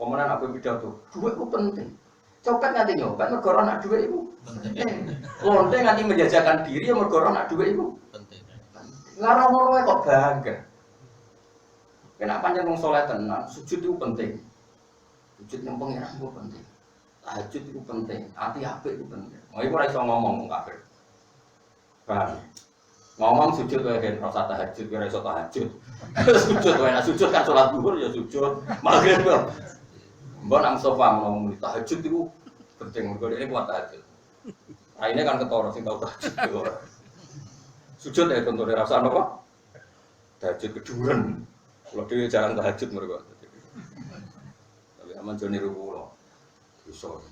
Pemenang aku pidato, duit ku penting. Copet nganti nyobat mergo ora nak duit iku penting. Lonte nganti menjajakan diri ya mergo ora nak duit iku penting. Lara ngono kok bangga. Kena pancen wong saleh tenan, sujud itu penting. Sujud yang pengiran itu penting. Tahajud itu penting, hati apik itu penting. Mau iku ora iso ngomong kafir. Paham? Ngomong sujud wae ben rasa tahajud ora iso tahajud. Sujud wae nek sujud kan salat zuhur ya sujud. Maghrib kok. Mbok nang sofa ngomong tahajud itu penting mergo dhek kuat tahajud. Raine kan ketara sing tau tahajud. Sujud ya contohnya rasa apa? Tahajud keduren. Kalau dhewe jarang tahajud mergo. Tapi aman jone niru kula. Iso.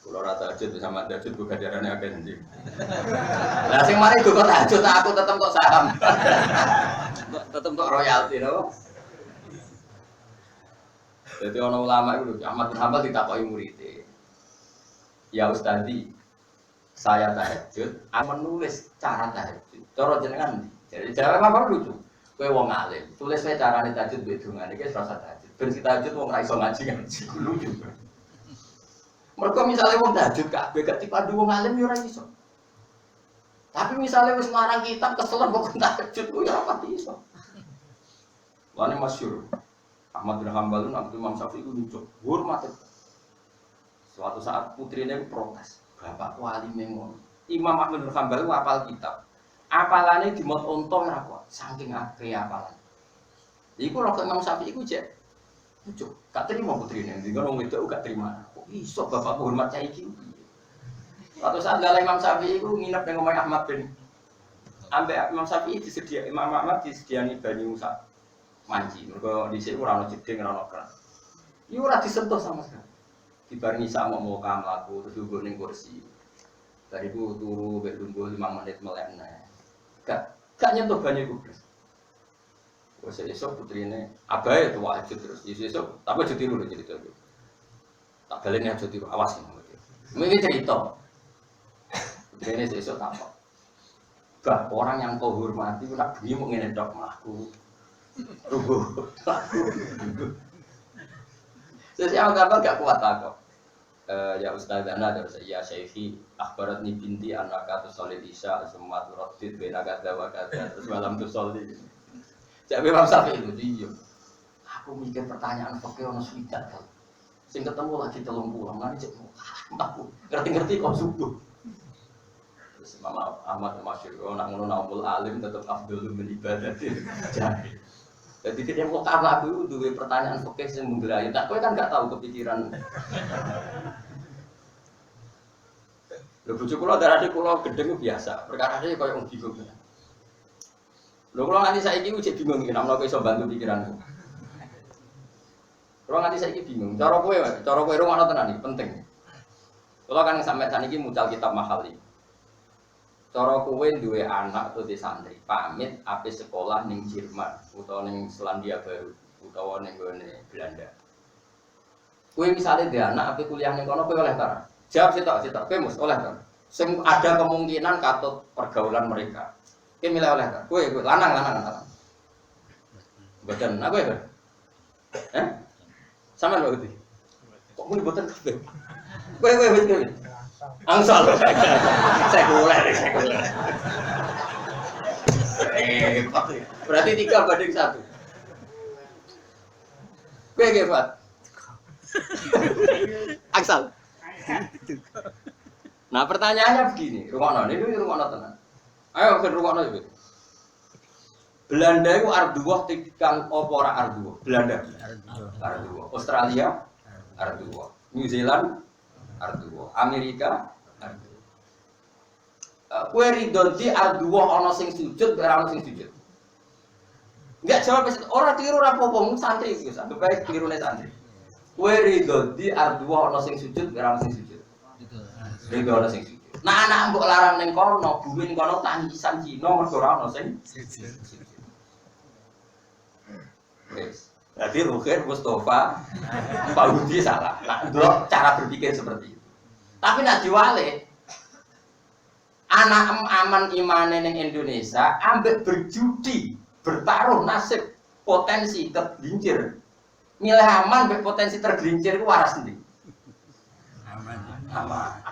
Kalau rata tahajud sama tahajud bukan darahnya akeh ndi. Lah sing mari kok tahajud aku tetep kok saham. tetep untuk royalti no. Jadi orang ulama itu Ahmad bin Hanbal ditakoki muridé. Ya Ustadi, saya tahajud, menulis cara tahajud. Cara jenengan. Jadi cara apa lucu? Kowe wong alim, tulis wae carane tahajud mbek dongane iki ora usah tahajud. Ben kita tahajud wong ra iso ngaji lucu. Mergo misale wong tahajud kabeh gak dipandu wong alim yo ora iso. Tapi misalnya wis ngarang kitab keselen kok tahajud ku ya ora pati iso. Lane masyhur. Ahmad bin Hanbal nang Imam Syafi'i ku lucu, hormat. Suatu saat putrine protes, "Bapak wali mengono." Imam Ahmad bin Hanbal ku hafal kitab. Apalane dimot unta ora kuat, saking akeh apalan. Iku rok Imam Syafi'i ku jek. Lucu, gak terima putrine, dikono wong wedok gak terima. Kok iso bapak hormat cah iki? Suatu saat gala Imam Syafi'i ku nginep nang omah Ahmad bin ambek Imam Syafi'i disedia Imam Ahmad disediani banyu sak manci. Mergo dhisik ora ono jeding ora ono keran. Iku ora disentuh sama sekali. Dibarengi sak mau mlaku terus lungguh ning kursi. Bariku turu mek lungguh 5 menit melekne. Gak nyentuh banyu iku blas. Wes esuk putrine abahe tuwa aja terus. Esuk tapi aja tiru lho cerita iki. Tak baleni aja tiru, awas ngono. Iki cerita. Putrine esuk tak apa. Bah orang yang kau hormati ku nak bengi mung ngene tok mlaku. Rubuh. Sesiapa gambar gak kuat aku. Ya Ustazana terus ya Syekhi akhbaratni binti anaka tusolid isya semua turadid bena kata wa kata terus malam tusolid. Cak Imam Syafi'i itu dia. Aku mikir pertanyaan fikih ono swidak kan. Sing ketemu lagi 30 ngene cek aku ngerti-ngerti kok subuh. Terus Imam Ahmad masyhur nak ngono naumul alim tetap afdhalul min ibadati jahil. Jadi kita kok apa aku duwe pertanyaan fikih sing menggerai. Tak kowe kan gak tahu kepikiran. Lho bojo kula darane kula gedeng biasa. Perkara iki koyo wong bingung. Lho kula nganti saiki ku jek bingung iki nek kowe iso bantu pikiranku. Kula nganti saiki bingung. Cara kowe rungokno tenan iki penting. Kula kan sampe saniki mucal kitab mahali. Cara kowe duwe anak atau di santri, pamit ape sekolah ning Jerman utawa ning Selandia Baru utawa ning gone Belanda. Kowe misale duwe anak ape kuliah ning kono kowe oleh ta? Jawab sitok, kowe mus oleh ta? Sing ada kemungkinan katut pergaulan mereka. Kowe milih oleh ta? Kowe lanang. Boten, aku ya. Sampeyan lho iki. Kok muni boten kabeh? Kowe. Angsal. Sekuler. Berarti 3:1. Kowe Fat. Angsal. Nah, pertanyaannya begini, rungokno tenan. Ayo ben rungokno iki. Belanda itu arduah tikang apa ora arduah? Belanda. Arduah. Australia arduah. New Zealand arduwa, Amerika arduwa. Kowe ridho di arduwa ana sing sujud, ora ana sing sujud. Enggak jawab ora tiru ora apa-apa, santri iki, anggap bae tirune santri. Kowe ridho di arduwa ana sing sujud, ora ana sing sujud. Ridho ana sing sujud. Nah anak mbok larang ning kono, bumi ning kono tangisan Cina mergo ora ana sing sujud. Wes. Jadi Rukin, Mustafa, Pak Budi salah. Nah, ndelok cara berpikir seperti itu. Tapi nak diwale, anak aman imane ning Indonesia, ambek berjudi, bertaruh nasib, potensi tergelincir. Milih aman, ambek potensi tergelincir itu waras nanti. Aman.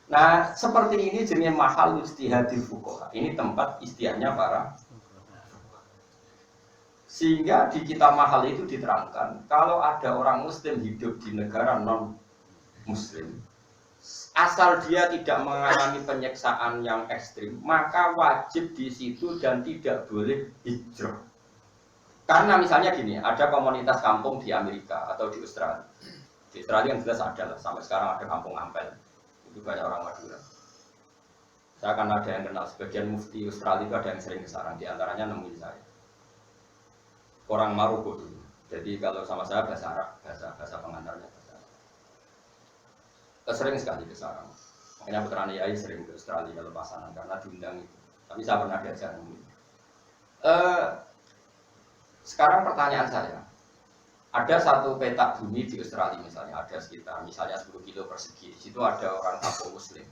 Nah, seperti ini jenis mahal ijtihadil fuqaha. Ini tempat istihadnya para. Sehingga di kitab mahal itu diterangkan kalau ada orang muslim hidup di negara non muslim asal dia tidak mengalami penyiksaan yang ekstrim maka wajib di situ dan tidak boleh hijrah. Karena misalnya gini, ada komunitas kampung di Amerika atau di Australia. Di Australia yang jelas ada lah, sampai sekarang ada kampung Ampel. Itu banyak orang Madura. Saya akan ada yang kenal sebagian mufti Australia itu ada yang sering ke sana, di antaranya nemuin saya. Orang Maroko dulu. Jadi kalau sama saya bahasa Arab, bahasa pengantarnya bahasa Arab. Sering sekali ke sana. Makanya putra Yai sering ke Australia lepasan karena diundang itu. Tapi saya pernah diajak ngomong. Sekarang pertanyaan saya, ada satu petak bumi di Australia misalnya, ada sekitar misalnya 10 kilo persegi. Di situ ada orang kampung Muslim.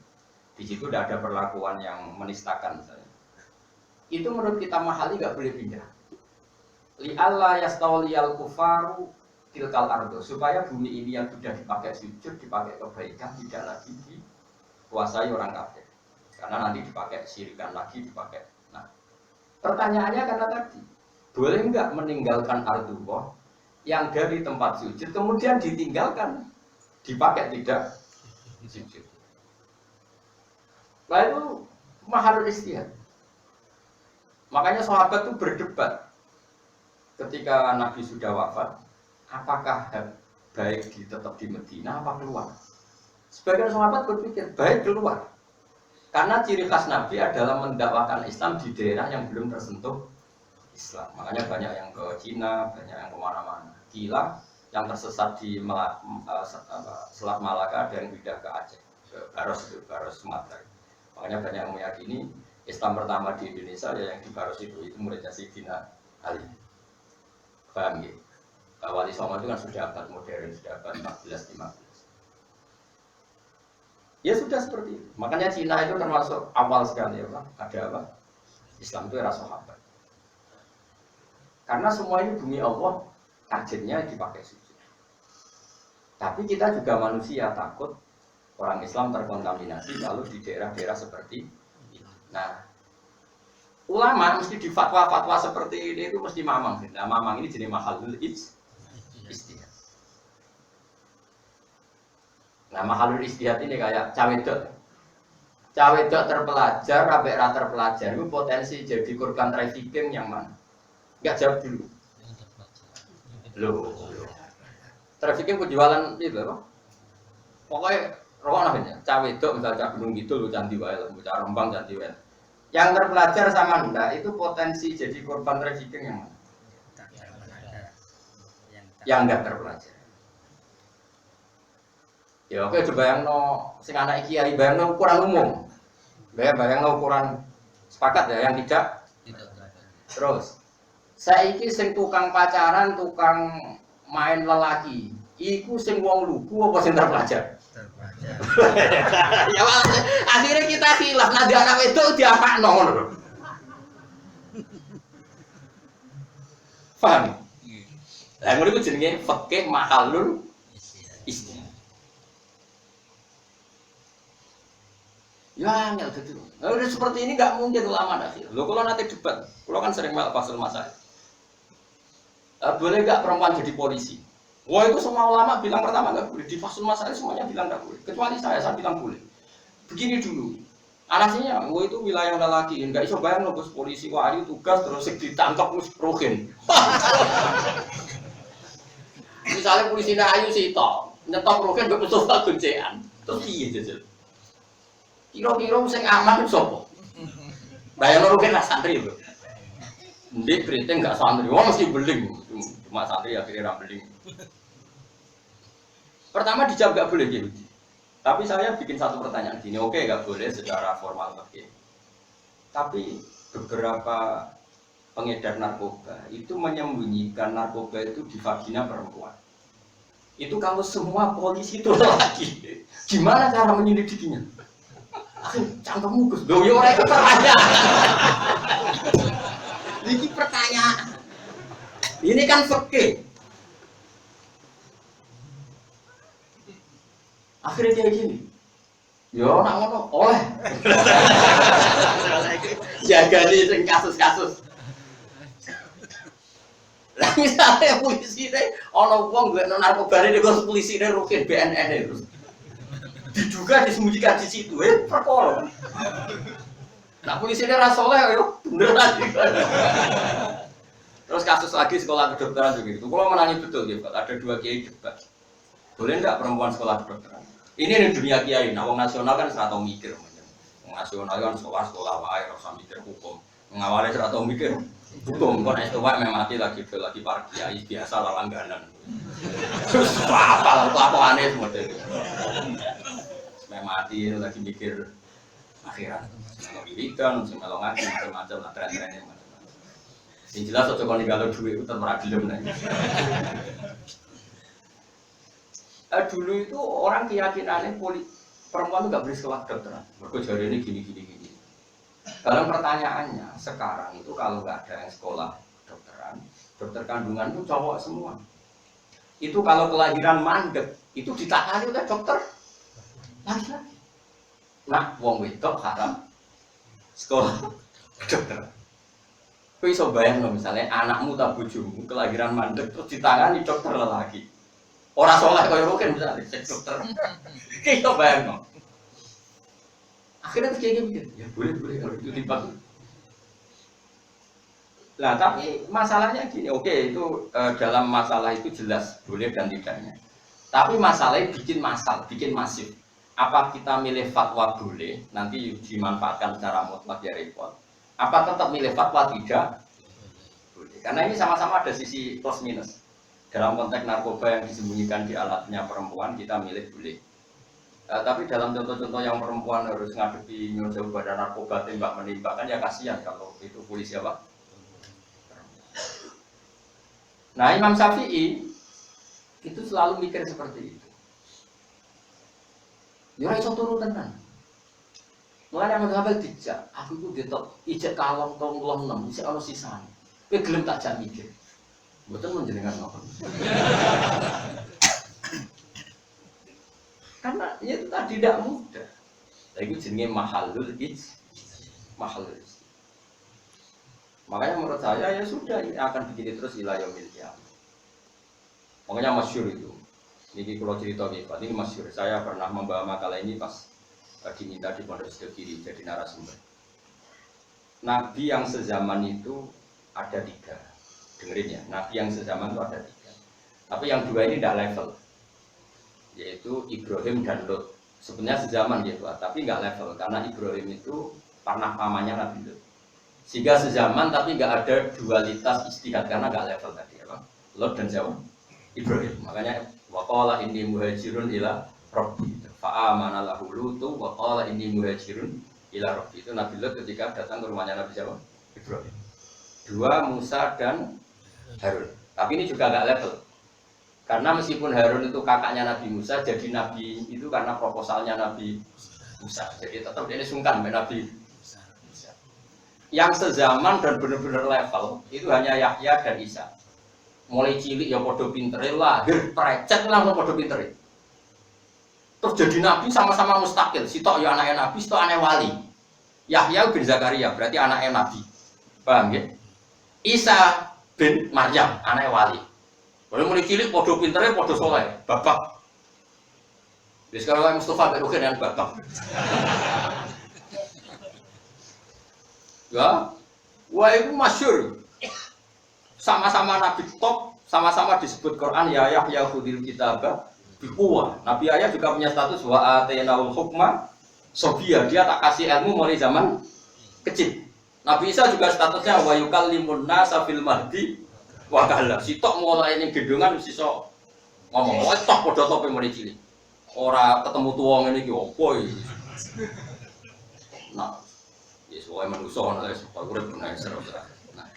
Di situ tidak ada perlakuan yang menistakan misalnya. Itu menurut kita mahali nggak boleh pindah. Li alla yastawliyal kufaru tilkal ardo, supaya bumi ini yang sudah dipakai sujud, dipakai kebaikan tidak lagi dikuasai orang kafir. Karena nanti dipakai syirikan lagi, dipakai. Nah, pertanyaannya karena tadi, boleh nggak meninggalkan ardullah yang dari tempat sujud kemudian ditinggalkan, dipakai tidak sujud? Nah itu mahal istihad. Makanya sahabat itu berdebat ketika Nabi sudah wafat, apakah baik tetap di Medina apa keluar? Sebagian sahabat berpikir baik keluar, karena ciri khas Nabi adalah mendakwakan Islam di daerah yang belum tersentuh Islam. Makanya banyak yang ke Cina, banyak yang kemana-mana. Gila yang tersesat di Selat Malaka dan pindah ke Aceh, ke Baros Sumatera. Makanya banyak yang meyakini Islam pertama di Indonesia ya yang di Baros itu muridnya Sayyidina Ali. Paham ya? Wali Songo itu kan sudah abad modern, sudah abad 14-15. Ya sudah seperti itu. Makanya Cina itu termasuk awal sekali ya Pak. Ada apa? Islam itu era sahabat. Karena semua ini bumi Allah, targetnya dipakai sujud. Tapi kita juga manusia, takut orang Islam terkontaminasi lalu di daerah-daerah seperti ini. Nah, ulama mesti di fatwa-fatwa seperti ini itu mesti mamang. Nah, mamang ini jadi mahalul istihad. Nah, mahalul istihad ini kayak cawedok. Cawedok terpelajar, ambek ra terpelajar itu potensi jadi korban trafficking yang mana? Enggak jawab dulu. Loh. Trafficking penjualan itu apa? Pokoknya roh namanya, cawedok misalnya Gunung Kidul, Candi Wael, Rembang, Candi Wael. Yang terpelajar sama enggak itu potensi jadi korban trafficking yang mana? Yang enggak terpelajar. Ya oke, coba yang sing anak kiai bayang ukuran umum. Bayang ukuran sepakat ya yang tidak. Terus saiki sing tukang pacaran, tukang main lelaki, iku sing wong lugu apa sing terpelajar? Terpelajar. Ya akhirnya kita khilaf, nanti anak wedok diapakno ngono. Paham? Lah ngono iku jenenge fikih mahalul istihad. Ya angel gitu. Nah, udah seperti ini nggak mungkin ulama akhir. Lo kalau nanti debat, kalau kan sering malah pasal masalah. Boleh nggak perempuan jadi polisi? Wah itu semua ulama bilang pertama nggak boleh. Di fasul masalah semuanya bilang nggak boleh. Kecuali saya bilang boleh. Begini dulu. Alasannya, wah itu wilayah lelaki. Nggak iso bayang nobus polisi wah itu tugas terus ditangkap musrohin. Misalnya polisi ayu sih toh, nyetok rohin betul goncean. Terus iya jajal. Kira-kira sing aman itu sapa? Bayangno rohin lah santri lho. Ndek berita enggak santri, wong mesti beling. Cuma santri akhirnya ra beling. Pertama dijawab enggak boleh gitu. Tapi saya bikin satu pertanyaan gini, oke enggak boleh secara formal oke. Tapi beberapa pengedar narkoba itu menyembunyikan narkoba itu di vagina perempuan. Itu kalau semua polisi itu lagi, gimana cara menyelidikinya? Cangkemmu Gus, lho yo ora itu pertanyaan. Ini pertanyaan. Ini kan fikih. Akhirnya kayak gini. Yo nak ngono oleh. Jaga nih sing kasus-kasus. Lah misalnya polisi deh, ono wong duwe narkoba nek polisi deh rukin BNN terus. Diduga disembunyikan di situ, perkara. Nah polisi ini rasoleh, yo beneran. Terus kasus lagi sekolah kedokteran juga gitu. Kalau menangi betul ya, ada 2 kiai debat. Boleh enggak perempuan sekolah kedokteran? Ini dunia kiai. Nah, wong nasional kan serata mikir, wong nasional kan sekolah wae, ora usah mikir hukum. Ngawale serata mikir hukum. Kok nek wae mati lagi para kiai biasa langganan. Terus apa aneh model. Mati lagi mikir akhirat, melok wiridan, melok ngaji macam-macam lah tren-trennya macam-macam. Yang jelas aja kon ninggal duit itu ora gelem nek. Dulu itu orang keyakinannya perempuan itu nggak boleh sekolah kedokteran. Mereka jari ini gini. Dalam pertanyaannya, sekarang itu kalau nggak ada yang sekolah kedokteran, dokter kandungan itu cowok semua. Itu kalau kelahiran mandek, itu ditangani oleh dokter laki-laki. Nah, wong wedok haram sekolah kedokteran. Kau iso bayang misalnya anakmu tak bojomu kelahiran mandek terus ditangani dokter lelaki. Orang soleh kau rukin misalnya dokter. Kau bayang no. Akhirnya kayak gitu, ya boleh kalau itu tiba. Nah tapi masalahnya gini, oke itu dalam masalah itu jelas boleh dan tidaknya. Tapi masalahnya bikin masif. Apa kita milih fatwa boleh, nanti dimanfaatkan secara mutlak ya repot. Apa tetap milih fatwa tidak? Boleh. Karena ini sama-sama ada sisi plus minus. Dalam konteks narkoba yang disembunyikan di alatnya perempuan, kita milih boleh. Tapi dalam contoh-contoh yang perempuan harus ngadepi nyuruh badan narkoba tembak menembak kan ya kasihan kalau itu polisi apa? Nah Imam Syafi'i itu selalu mikir seperti itu. Ya iso turu tenan. Mulane yang ngambil dijak, aku itu ditok ijek kalong 36 isih ana sisane. Kowe gelem tak jak mikir. Mboten menjenengan napa. Karena itu tadi tidak mudah. Itu jenenge mahalul mahalul. Makanya menurut saya ya sudah ini akan begini terus ila yaumil qiyamah. Makanya masyhur itu. Ini kalau cerita nih, Pak, ini masyhur. Saya pernah membawa makalah ini pas diminta di Pondok Sidogiri jadi narasumber. Nabi yang sezaman itu ada 3. Dengerin ya, Nabi yang sezaman itu ada 3. Tapi yang 2 ini tidak level. Yaitu Ibrahim dan Lot. Sebenarnya sezaman gitu, tapi nggak level karena Ibrahim itu pernah pamannya Nabi Lot. Sehingga sezaman tapi nggak ada dualitas istihad karena nggak level tadi apa? Lot dan siapa? Ibrahim. Makanya waqala inni muhajirun ila rabbi. Fa'amana lahu Lutu waqala inni muhajirun ila rabbi. Itu Nabi Lot ketika datang ke rumahnya Nabi siapa? Ibrahim. 2 Musa dan Harun. Tapi ini juga nggak level. Karena meskipun Harun itu kakaknya Nabi Musa, jadi Nabi itu karena proposalnya Nabi Musa. Jadi tetap ini sungkan Nabi Musa. Yang sezaman dan benar-benar level itu hanya Yahya dan Isa. Mulai cilik ya podo pintere, lahir precet langsung podo pintere. Terus jadi Nabi sama-sama mustakil. Sitok ya anaknya Nabi, sitok anaknya wali. Yahya bin Zakaria berarti anaknya Nabi. Paham ya? Isa bin Maryam anaknya wali. Kalau mulai cilik, podo pinternya, podo soleh, babak. Jadi sekarang Mustafa berukin dengan babak. Ya, wah itu masyhur. Sama-sama Nabi top, sama-sama disebut Quran ya Yahya khudil kitabah biquwah. Nabi Yahya juga punya status wa atainaul hukma sobia. Dia tak kasih ilmu mulai zaman kecil. Nabi Isa juga statusnya wa yukallimun nasa fil mahdi wa kahla. Sitok mulai ning gendongan wis iso ngomong. Wah tok padha tope mulai cilik. Ora ketemu tuwa ngene iki opo iki. Nah, yes wae manusa ana wis urip bener terus. Nah.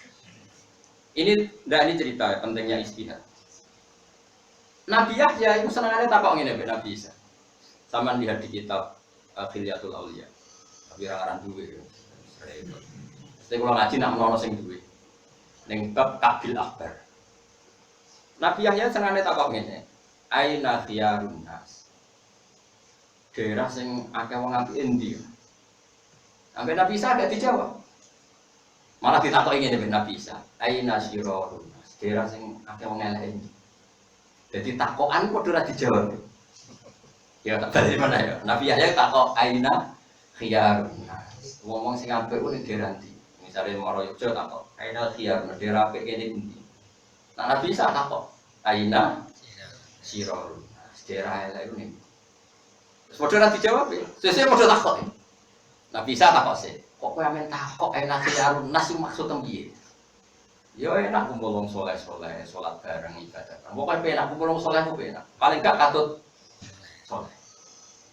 Ini cerita pentingnya istihad. Nabi Yahya itu senangannya takok ngene mbek Nabi Isa. Saman lihat di kitab Khilyatul Auliya. Tapi ora duwe. Saya kalau ngaji nak menolong sing duwe. Ning bab Kabil Akbar. Nabi Yahya senengane takok ngene. Aina khiyarun nas. Daerah sing akeh wong apik endi? Sampai Nabi Isa gak dijawab. Malah ditakoki ngene ben Nabi Isa. Aina syirarun nas. Daerah sing akeh wong elek endi? Jadi takokan kok ora dijawab. Ya tak balik mana ya. Nabi Yahya takok aina khiyarun nas. Wong sing apik ku ning daerah ndi? Misale Moro Yogyo takok aina khiyar daerah apik kene ndi? Nah Nabi Isa takok aina syirarun nas. Daerah elek ku ning. Padha ora dijawab ya. Sesuk padha takok. Nabi Isa takok sih. Kok kowe amen takok enak syirarun nas maksud piye? Ya enak kumpul wong saleh, salat bareng ibadah. Pokoke penak kumpul wong saleh kok enak. Paling gak katut saleh.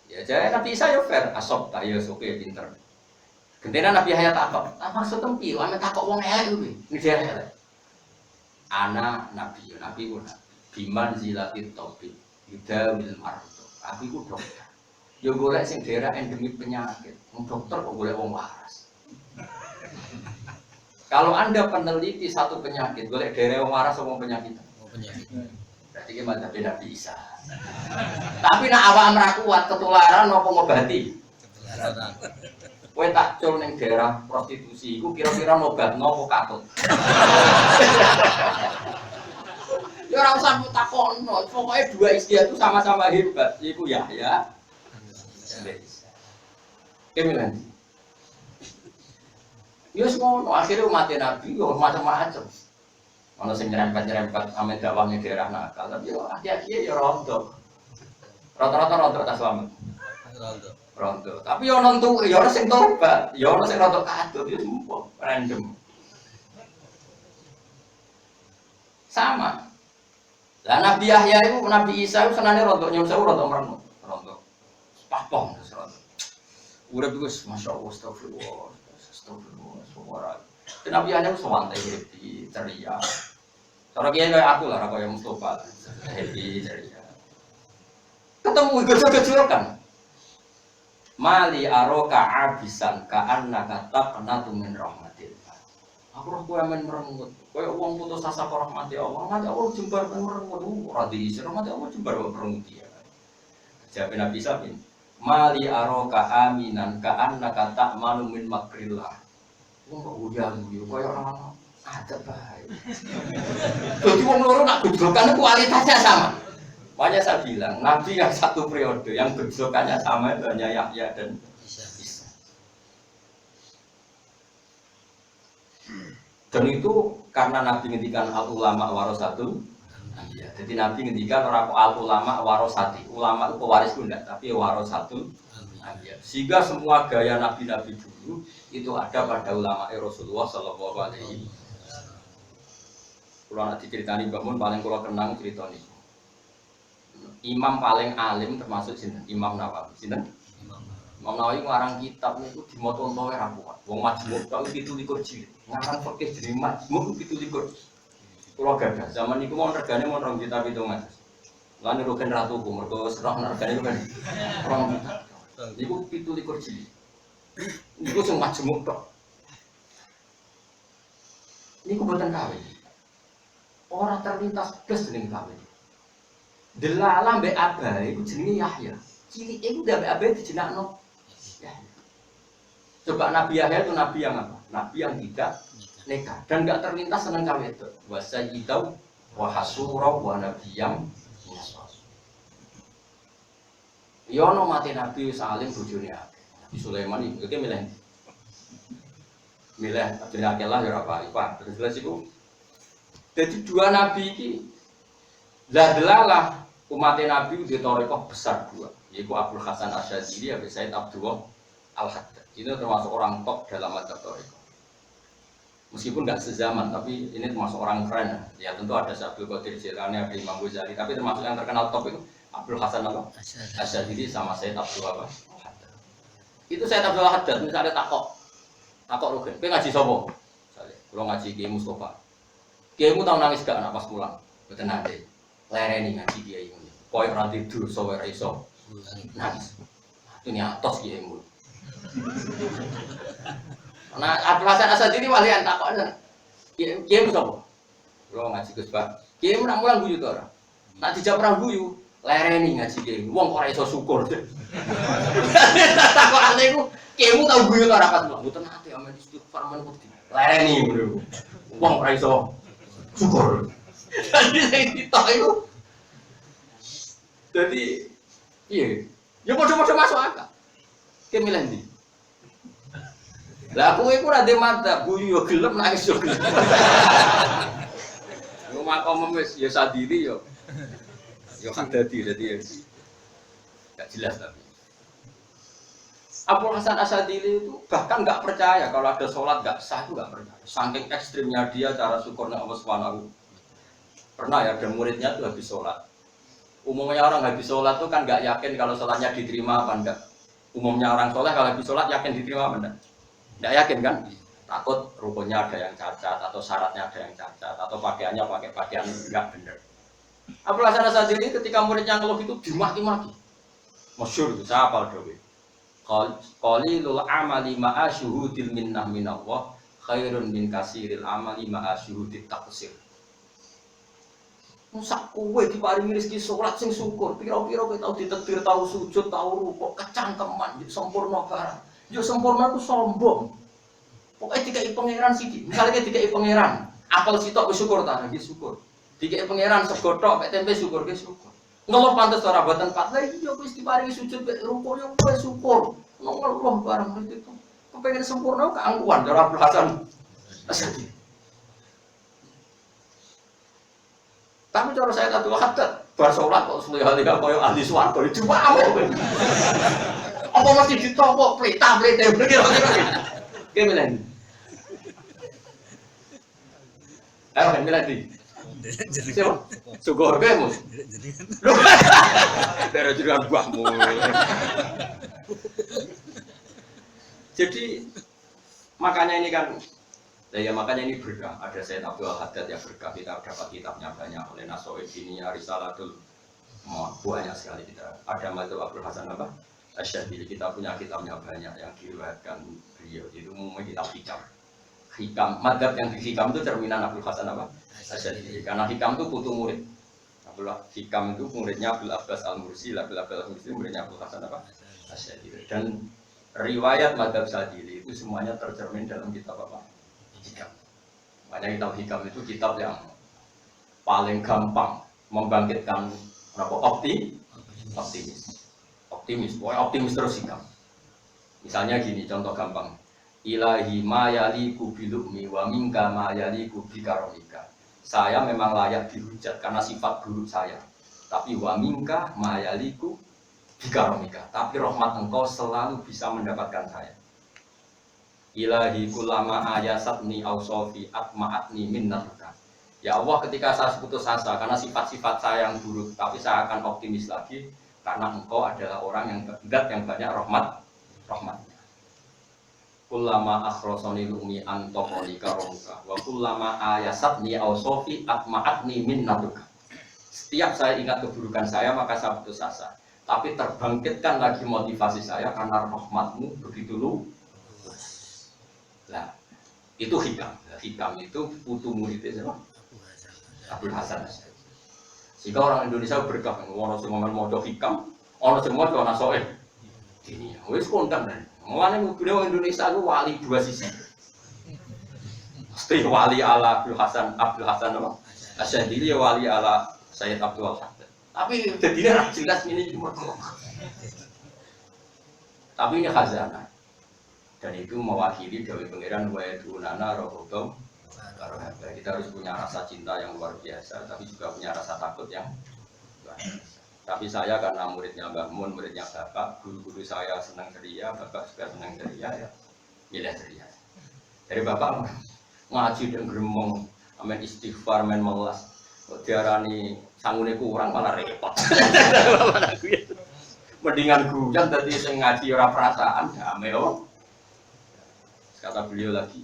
Ya jadi Nabi Isa yo fair, asop tak yo oke pinter. Gendera Nabi Yahya takok, maksud tempi, ame takok wong elek kuwi. Ini dia elek. Ana nabi, nabi ku biman zilatit tauhid. Yuda wil marto. Aku iku dokter. Yo golek sing daerah endemik penyakit. Wong dokter kok golek wong waras. Kalau Anda peneliti satu penyakit, golek daerah wong waras wong penyakit. Berarti ki madzhab Nabi Isa. Tapi nek awak ora kuat ketularan apa ngobati? Ketularan. Kowe tak cul ning daerah prostitusi iku kira-kira ngobatno apa katut. Ya ora usah takokno, pokoke dua istilah itu sama-sama hebat. Iku Yahya. Kemilan. Ya ngono, akhirnya umat Nabi yo macam-macam. Ana sing nyerempet-nyerempet ame dakwahnya daerah nakal, tapi yo hati-hati ya rondo. Rata-rata rondo tak selamat. Rondo. Tapi yo nonton yo ora sing tobat, yo ora sing rondo kadut yo semua random. Sama. Lah Nabi Yahya itu Nabi Isa itu senane rondo nyun sewu rondo merenung. Rondo. Papong terus rondo. Urip iku masyaallah astagfirullah. Astagfirullah. Nabi Yahya itu santai happy, ceria. Cara kiai kayak aku lah, kayak Mustafa, happy, ceria. Ketemu gejol-gejol kan. Mali aroka abisan ka'annaka taqnatu min rahmatillah. Aku roh kowe men merengut. Kowe wong putus asa karo rahmati Allah. Rahmati Allah jembar merengut ora diisi. Rahmati Allah jembar merengut dia. Jawab Nabi Sabin. Mali aroka aminan ka'annaka ta'manu min makrillah. Wong kok guyu koyo ora ada bae. Jadi wong loro nak gejolkan kualitasnya sama. Makanya saya bilang, Nabi yang satu periode yang gejolkannya sama itu hanya Yahya dan Isa. Dan itu karena Nabi ngendikan al-ulama warasatul anbiya. Jadi Nabi ngendikan orang al-ulama warasati. Ulama itu pewaris enggak, tapi warasatul anbiya. Sehingga semua gaya nabi-nabi dulu itu ada pada ulama Rasulullah sallallahu alaihi wasallam. Kalau nanti ceritani bangun paling kalau kenang cerita ini. Imam paling alim termasuk sinten? Imam Nawawi. Sinten? Imam Nawawi ngarang kitab niku dimoto-moto ora kuat. Wong majmuk tok 17 jilid. Ngarang fikih jenenge majmuk 17. Kula gadah zaman niku mau regane mau 2 juta 700. Lan rugen ratu ku mergo serah regane kan 2 juta. Niku 17 jilid. Niku sing majmuk tok. Niku boten kawin. Ora terlintas blas jeneng kawin. Delalah mbek abahe iku jenenge Yahya. Cilike iku ndak mbek abahe dijenakno Yahya. Coba Nabi Yahya itu nabi yang apa? Nabi yang tidak nikah dan enggak terlintas seneng kawin itu. Wa sayyidau wa hasura wa nabiyam minaswas. Yo ono mate Nabi salim bojone akeh. Nabi Sulaiman iki milih. Milih Abdul Hakim lah ya ora apa-apa. Terus jelas iku. Jadi dua nabi iki delalah umat Nabi di tarekat besar dua, yaitu Abdul Hasan Asy'adzili dan Said Abdullah Al-Haddad. Ini termasuk orang top dalam madzhab tarekat. Meskipun nggak sezaman, tapi ini termasuk orang keren. Ya tentu ada Abdul Qadir Jilani, ada Imam Ghazali, tapi termasuk yang terkenal top itu Abdul Hasan Asy'adzili sama Said Abdullah Al-Haddad. Itu Said Abdullah Al-Haddad misalnya takok rugen, kowe ngaji sapa? Misalnya, kalau ngaji Kiai Mustafa. Kiaimu tau nangis gak anak pas pulang? Mboten nate. Lereni ngaji kiai ngono. Koyo ora tidur sowe ora iso. Nangis. Ini atos kiaimu. Nah, Abdul Hasan Asy'adzili walian takokne. Kiaimu sapa? Kulo ngaji Gus Pak. Kiaimu nak mulang guyu to ora? Nak dijak perang guyu, lereni ngaji kiai. Wong kok ora iso syukur. Takokane iku, kiaimu tau guyu to ora pas mulang? Mboten nate amen istighfar men wedi. Lereni bro. Wong ora iso syukur. Jadi saya ditok itu. Jadi iya. Ya padha-padha masuk akal. Ki milih ndi? Lah aku iku ora ndek mata, guyu yo gelem nangis yo gelem. Yo makom wis ya sadiri yo. Yo hadati dadi ya. Enggak jelas tapi. Abdul Hasan Asy'adzili itu bahkan nggak percaya kalau ada sholat nggak sah, itu nggak percaya. Saking ekstrimnya dia cara syukurnya Allah Subhanahu. Pernah ya ada muridnya tuh habis sholat. Umumnya orang habis sholat tuh kan nggak yakin kalau sholatnya diterima apa enggak. Umumnya orang sholat kalau habis sholat yakin diterima apa enggak. Tidak yakin kan? Takut rukunnya ada yang cacat atau syaratnya ada yang cacat atau pakaiannya pakai pakaian enggak benar. Abdul Hasan Asy'adili ketika muridnya ngeluh itu dimaki-maki. Masyhur itu saya hafal dhewe. Qalilul amali ma'a syuhudil minnah minallah khairun min kasiril amali ma'a syuhudit taqsir. Sak kowe diparingi rezeki salat sing syukur, pira-pira kowe tau ditetir, tau sujud, tau rukuk, kecangkeman, sempurna barang. Yo sempurna ku sombong. Pokoke dikai pangeran sithik. Misale dikai pangeran, apel sitok wis syukur ta, nggih syukur. Dikai pangeran sego tok, pek tempe syukur ge syukur. Ngeluh pantes ora boten pat. Lah iya wis diparingi sujud pek rukuk yo kowe syukur. Ngeluh barang itu. Kepengin sempurna keangkuhan cara Abdul Hasan Asy'adili. Tapi cara saya Abdul Haddad bar salat kok suwe hal koyo ahli swarga itu wae. Apa mesti ditopok pleta-plete kira-kira. Ki milih. Ayo kan milih di. Siapa? Sugor kowe mus. Dari jenengan buahmu. Jadi makanya ini kan ya makanya ini berkah. Ada Sayyid Abdul Haddad yang berkah, kita dapat kitabnya banyak oleh Nasoid ini, Risalatul, banyak sekali kita. Ada Madzhab Abdul Hasan Asy'adili, kita punya kitabnya banyak yang diriwayatkan beliau. Itu umumnya kitab hikam. Hikam, madzhab yang di hikam itu cerminan Abdul Hasan Asy'adili. Karena hikam itu putu murid. Hikam itu muridnya Abdul Abbas Al-Mursi, Abdul Abbas Al-Mursi muridnya Abdul Hasan Asy'adili. Dan riwayat madzhab Asy'adili itu semuanya tercermin dalam kitab apa? Hikam. Makanya kitab hikam itu kitab yang paling gampang membangkitkan optimis, pokoknya optimis terus hikam. Misalnya gini, contoh gampang. Ilahi ma yaliku bilukmi wa minka ma yaliku bikaromika. Saya memang layak dihujat karena sifat buruk saya. Tapi wa minka ma yaliku bikaromika. Tapi rahmat engkau selalu bisa mendapatkan saya. Ilahi kulama ayasatni awsofi atma'atni minnatuka. Ya Allah, ketika saya putus asa karena sifat-sifat saya yang buruk, tapi saya akan optimis lagi karena engkau adalah orang yang zat yang banyak rahmatnya. Kulama akhrosoni lumi antokoli karomuka wa kulama ayasatni awsofi atma'atni minnatuka. Setiap saya ingat keburukan saya maka saya putus asa. Tapi terbangkitkan lagi motivasi saya karena rahmatmu begitu luas. Nah, itu hikam. Hikam itu putu muridnya siapa? Abdul Hasan Asy'adili. Sehingga orang Indonesia berkah, orang semua mau hikam, orang semua mau nasoeh. Ini, wes kondang dan, mulanya orang Indonesia itu wali dua sisi. Mesti wali ala Abdul Hasan Asy'adili, wali ala Sayyid Abdul Haddad. Tapi jadinya jelas ini cuma tapi ini khazanah. Dan itu mewakili Dewi Pangeran wa yadunana rohobam. Kita harus punya rasa cinta yang luar biasa, tapi juga punya rasa takut yang luar biasa. Tapi saya karena muridnya Mbah Mun, muridnya Bapak, guru-guru saya senang ceria, Bapak juga senang ceria, ya milih ceria. Dari Bapak ngaji dan gremong, amen istighfar, amen melas, diarani sangune kurang malah repot. Mendingan guyon tadi saya ngaji ora perasaan, ya meo. Kata beliau lagi,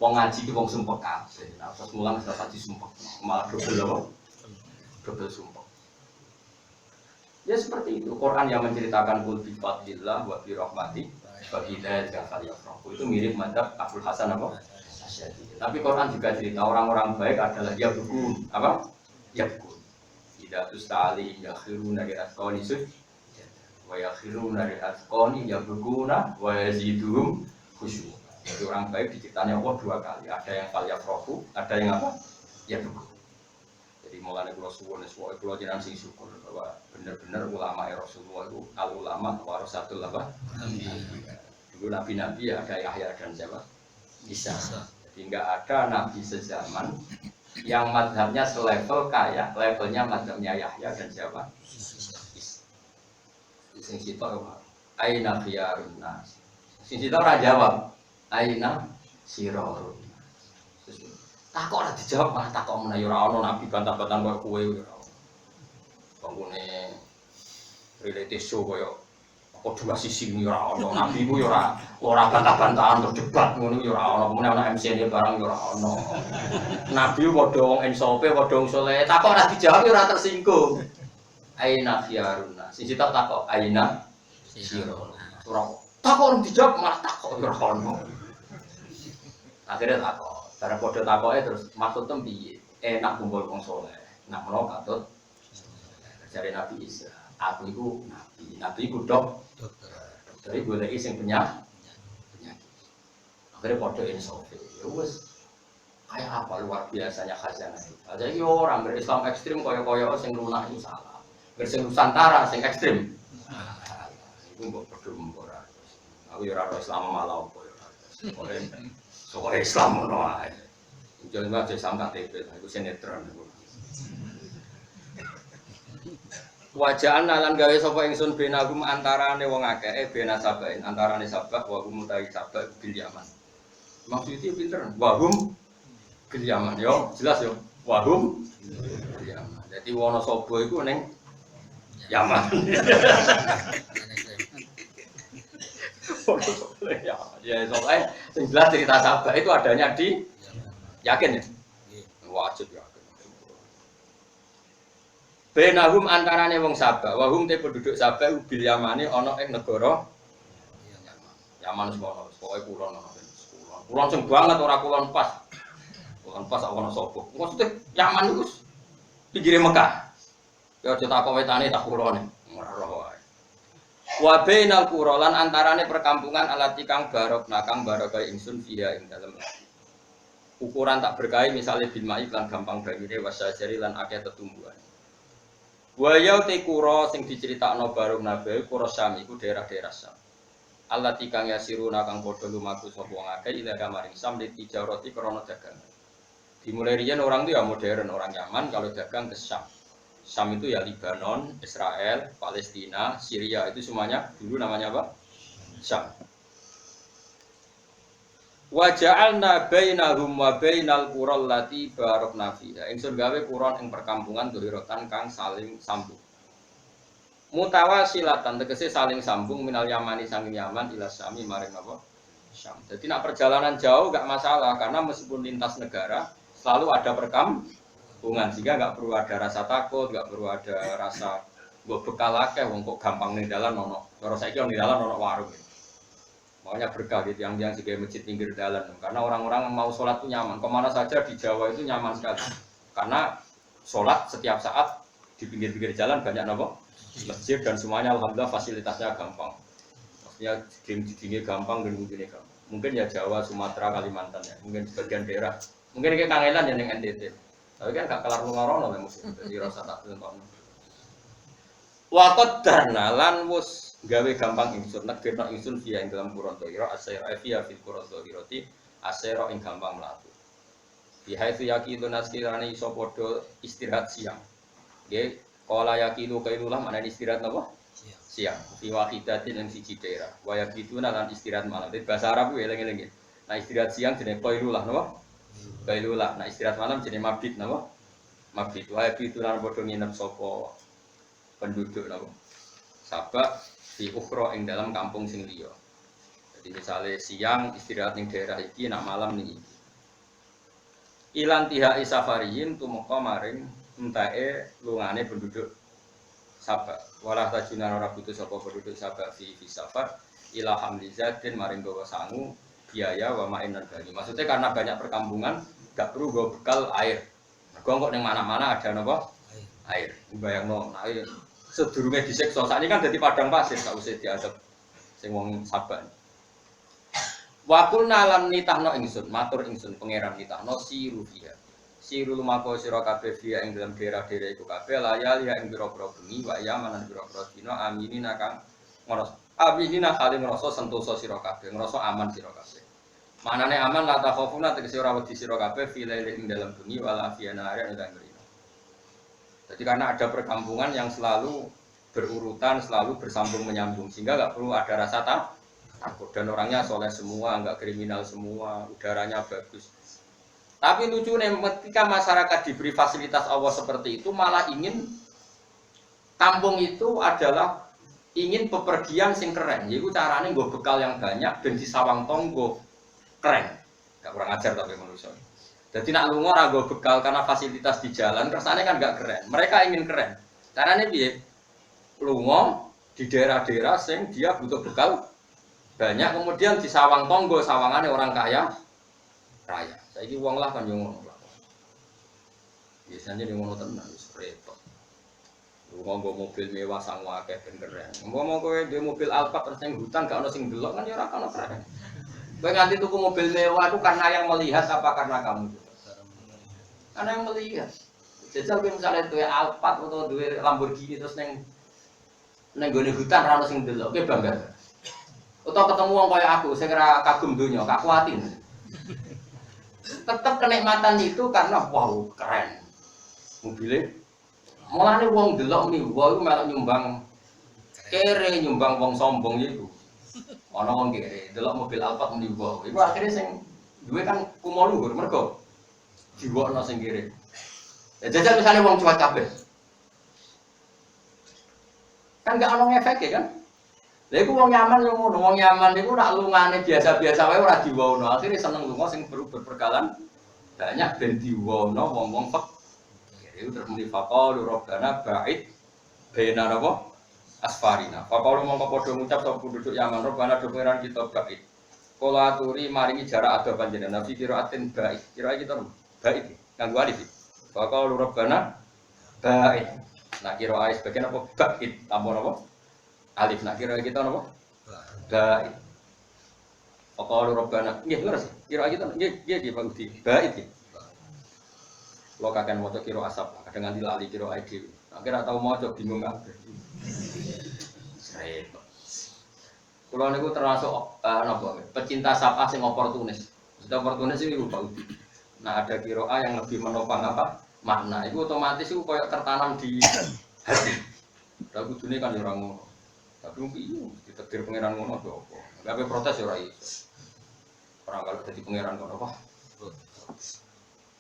wong ngaji itu wong sumpah kabeh. Nah, terus mulang salah satu sumpah, malah double sumpah. Ya seperti itu. Quran yang menceritakan qul bi fadlillah wa bi rahmati wa bi dzalika falyafrahu. Itu mirip madzhab Abdul Hasan Asy'adili. Tapi Quran juga cerita orang-orang baik adalah ya bukun, apa? Ya bukun. Tidak tustali yakhiruna li asqani sujud wa yakhiruna li asqani yabukuna wa yaziduhum khusyuk. Jadi orang baik diciptanya Allah dua kali. Ada yang falyafrahu, ada yang apa? Ya bukun. Jadi mulanya kalau suwon, kalau jenengan sing syukur bahwa benar-benar ulama Rasulullah itu al ulama warasatul apa? Dulu nabi-nabi ya ada Yahya dan siapa? Isa. Jadi enggak ada nabi sezaman yang mazhabnya selevel kayak levelnya mazhabnya Yahya dan siapa? Isa. Sing sitok apa? Aina khiyarun nas. Sing sitok ora jawab. Aina sirorun. Tak kok ora dijawab malah tak kok menawa ora ana nabi bantah-bantahan koyo kowe ora. Bangunane reality show koyo dua sisi ini ora ono, nabi ku ora bantah-bantahan terus debat ngono ya ora ono, kemudian ana MC-ne barang ya ora ono. Nabi padha wong insope, padha wong saleh, takok ora dijawab ora tersinggung. Aina khiyaruna. Sing tak takok aina sirona. Ora takok ora dijawab malah takok ora ono. Akhirnya takok, bareng padha takoke terus maksudnya piye? Enak kumpul wong saleh. Nak menawa katut jare Nabi Isa. Aku iku nabi iku dokter. Dokter iku goleki sing penyakit. Akhirnya padha insaf. Ya wis kayak apa luar biasanya khazanah itu. Ada iki orang berislam ekstrim kaya-kaya sing lunak itu salah. Bersing Nusantara sing ekstrim. Iku mbok padha ora. Aku ya ora Islam malah apa ya. Soale Islam ngono ae. Jangan aja sampai KTP, aku sinetron. Wajaan lan gawe sapa ingsun benagum antarane wong akeh bena sabain antarane sabah wa hum ta'i sabah bil Yaman. Maksudnya pinter. Wa hum bil Yaman yo, jelas yo. Wa hum bil Yaman. Dadi Wonosobo iku ning Yaman. Ya soalnya sing jelas cerita sabah itu adanya di yakin ya? Wajib ya. Benahum antarane wong Sabah, wahum te penduduk Sabah bil Yamani ana ing negara Yaman semono, pokoke kulon ana. Kulon sing banget ora kulon pas. Kulon pas ana sapa. Maksudnya Yaman iku pinggire Mekah. Ya aja takok wetane tak kulone. Ora roh wae. Wa bainal qura lan antarane perkampungan alati kang barokna kang barokai ingsun fiha ing dalem. Ukuran tak berkahi misalnya bil mai lan gampang banyune wasajari lan akeh tetumbuhan. Wayau te kura sing diceritakno bareng Nabi kura Syam iku daerah-daerah Syam. Allah tikang yasiruna kang padha lumaku sapa wong akeh ila maring Syam ditijarati krana dagang. Dimulai riyen orang itu ya modern, orang Yaman kalau dagang ke Syam. Syam itu ya Lebanon, Israel, Palestina, Syria itu semuanya dulu namanya apa? Syam. Wa ja'alna bainahum wa bainal qural lati barakna fiha. Ingsun gawe quran ing perkampungan dolirotan kang saling sambung. Mutawasilatan tegese saling sambung minal Yamani sanging Yaman ila Syami maring apa? Syam. Jadi nak perjalanan jauh enggak masalah karena meskipun lintas negara selalu ada perkampungan sehingga enggak perlu ada rasa takut, enggak perlu ada rasa mbok bekal akeh wong kok gampang ning dalan ono. Cara saiki ning dalan ono warung. Maunya berkah gitu yang sebagai masjid pinggir jalan karena orang-orang mau sholat itu nyaman kemana saja di Jawa itu nyaman sekali karena sholat setiap saat di pinggir-pinggir jalan banyak nopo masjid dan semuanya alhamdulillah fasilitasnya gampang maksudnya game gampang dan begini gampang mungkin ya Jawa Sumatera Kalimantan ya mungkin sebagian daerah mungkin kayak Kangelan yang NTT tapi kan gak kelar lungarono ya mungkin jadi rasa tak tentu wakot darna lan wus gawe gampang ingsun negirna ingsun via ing dalam Quran Toiro asyra via fil Quran Toiroti asyra ing gampang mlaku bihaitsu yaqilu naskirane iso padha istirahat siang nggih kala yaqilu kailulah maknane istirahat napa siang fi wahidatin ing siji daerah wa yaqituna lan istirahat malam dadi bahasa Arab ku eling-eling nggih nah istirahat siang jenenge qailulah napa qailulah nah istirahat malam jenenge mabit napa mabit wa yaqituna padha nginep sapa penduduk napa sabak di ukhra ing dalam kampung sing liya. Jadi misalnya siang istirahat ning daerah iki nak malam ning iki. Ilan tiha isafariyin tumeka maring entae lungane penduduk Sabak. Walah tajunan ora putus sapa penduduk Sabak fi safar ila hamlizatin maring gawa sangu biaya wa mainan bani. Maksudnya karena banyak perkampungan gak perlu gawa bekal air. Mergo kok ning mana-mana ada napa? Air. Bayangno air sedurunge disiksa sakniki kan dadi padang pasir sak usih diadep sing wong Sabak. Wa qulna lan nitahno ingsun, matur ingsun pangeran nitahno siru fiha. Siru lumako sira kabeh fiha ing dalam daerah-daerah iku kabeh layali ing pira-pira bengi wa yamanan pira-pira dina aminina kang ngrasa aminina kali ngrasa sentosa sira kabeh, ngrasa aman sira kabeh. Manane aman la takhofuna tegese ora wedi sira kabeh fiha ing dalam bengi wala fiana ing dalam jadi karena ada perkampungan yang selalu berurutan, selalu bersambung menyambung sehingga nggak perlu ada rasa takut dan orangnya soleh semua, nggak kriminal semua, udaranya bagus. Tapi lucunya ketika masyarakat diberi fasilitas Allah seperti itu malah ingin kampung itu adalah ingin bepergian sing keren, yaiku carane nggo bekal yang banyak ben disawang tonggo keren. Gak kurang ajar tapi manusia. Jadi nak lunga ora nggo bekal karena fasilitas di jalan, kersane kan gak keren. Mereka ingin keren. Carane piye? Lunga di daerah-daerah sing dia butuh bekal banyak, kemudian disawang tonggo, sawangane orang kaya raya. Saiki wong lah kan yo ngono lah. Biasanya di ngono tenan wis repot. Ngomong mobil mewah sang akeh ben keren. Ngomong kowe duwe mobil Alphard terus ning hutan gak ono sing delok kan ya ora ono keren. Kowe nganti tuku mobil mewah itu karena yang melihat apa karena kamu? Karena yang melihat. Jajal kowe misalnya duwe Alphard atau duwe Lamborghini terus ning gone hutan ora ono sing delok, kowe bangga. Utawa ketemu wong kaya aku sing ora kagum donya, gak kuatin. Tetap kenikmatan itu karena wow keren. Mobilnya mulane wong delok nih, wah iku melok nyumbang kere, nyumbang wong sombong iku. Ana wong kere, delok mobil Alphard muni wah. Iku akhire sing duwe kan kumo luhur mergo diwokno sing kere. Ya jajal misale wong cuek kabeh. Kan gak ono efek kan? Lha iku wong nyaman yo ngono, wong nyaman iku nak lungane biasa-biasa wae ora diwono. Akhire seneng lunga sing berperkalan banyak ben diwono wong-wong itu termuli faqalu rabbana ba'id baina napa asfarina. Faqalu mongko padha ngucap sapa penduduk Yaman rabbana do pengiran kita ba'id. Kala aturi maringi jarak ada panjenengan nabi kiraatin ba'id. Kira kita ba'id kanggo alif. Faqalu rabbana ba'id. Nah kira alif bagian apa ba'id tambah napa? Alif nak kira kita napa? Ba'id. Faqalu rabbana nggih leres. Kira kita nggih Pak Udi. Ba'id. Lo kakek mau kiro asap, kadang nganti lali kiro ID. Akhirnya tahu mau coba bingung kabeh. Repot. Kulo niku termasuk napa? Pecinta sapah sing oportunis. Sudah oportunis iki lupa uti. Nah ada kiro A yang lebih menopang apa? Makna. Itu otomatis itu kayak tertanam di hati. Lah kudune kan ora ngono. Tapi mungkin ditakdir pangeran ngono to apa? Enggak apa protes ora iso. Orang kalau dadi pangeran kok apa?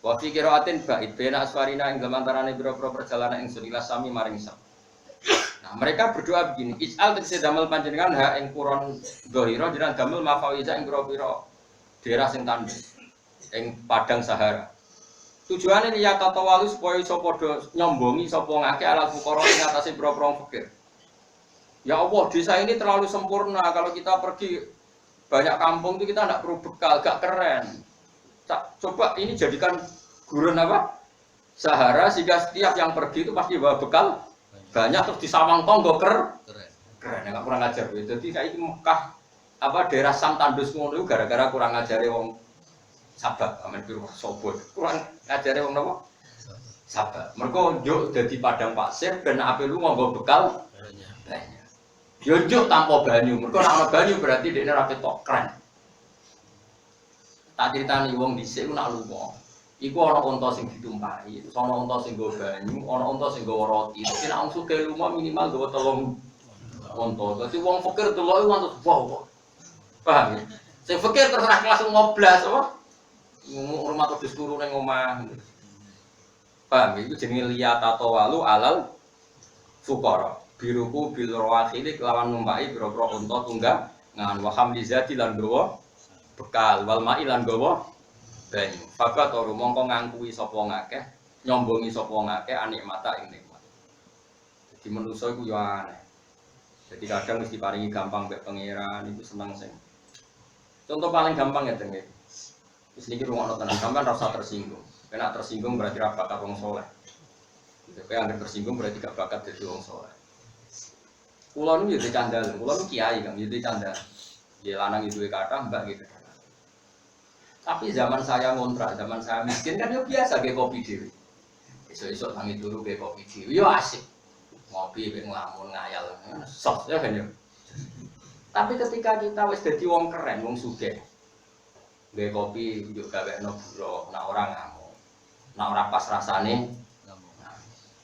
Wa fi qiraatin ba'id baina asfarina ing dalam antarané pira-pira perjalanan ingsun ila sami maring sam. Nah, mereka berdoa begini, ij'al tegese damel panjenengan ha ing kuron dhahira jenengan damel mafawiza ing pira-pira daerah sing tandus ing padang Sahara. Tujuane liya tatawalu supaya iso padha nyombongi sapa ngake alal fuqara ing atase pira-pira fakir. Ya Allah, desa ini terlalu sempurna, kalau kita pergi banyak kampung itu kita tidak perlu bekal, gak keren. Coba ini jadikan gurun apa? Sahara sehingga setiap yang pergi itu pasti bawa bekal banyak terus disawang tonggo keren, nggak kurang ajar. Jadi kayak ini Mekah apa daerah Sam tandus ngono itu gara-gara kurang ngajari wong sabar, amen biru sobot kurang ngajari wong apa? Sabar. Mereka yuk jadi padang pasir dan apa lu mau bekal banyak. Yuk tanpa banyu. Mereka nak banyu berarti dia rapi tok keren. Tak ceritani wong dhisik ku nak lunga. Iku ana unta sing ditumpahi, terus ana unta sing nggo banyu, ana unta sing nggo roti. Dadi nek wong sugih lunga minimal nggo 3 unta. Dadi wong fakir deloke ngantos wow. Paham ya? Sing fakir terus ra kelas ngoblas apa? Rumah terus turu ning omah. Paham ya? Iku jenenge liyata tawalu alal fuqara. Biruku bil rawakhili kelawan numpai pira-pira unta tunggangan wa hamlizati lan gawa bekal wal ma'ilan gawa banyu. Fakat ora mongko ngangkuwi sapa ngakeh, nyombongi sapa ngakeh anikmata ing nikmat. Jadi manusa iku yo aneh. Jadi kadang mesti paringi gampang mbek pangeran iku seneng sing. Contoh paling gampang ya tenge. Wis niki rungokno tenan, sampean rasa tersinggung. Kena tersinggung berarti ra bakat wong saleh. Nek anggere tersinggung berarti gak bakat dadi wong saleh. Kula niku yo dicandal, kula niku kiai kan yo dicandal. Ya lanang duwe kathah mbak gitu. Tapi zaman saya ngontrak, zaman saya miskin kan ya biasa kayak kopi dhewe. Esuk-esuk tangi turu kayak kopi dhewe, yo asik. Ngopi mek nglamun ngayal. Sok ya kan yo. Tapi ketika kita wis dadi wong keren, wong sugih. Nggae kopi yo gawekno buro, nek ora ngamuk. Nek ora pas rasane ngamuk.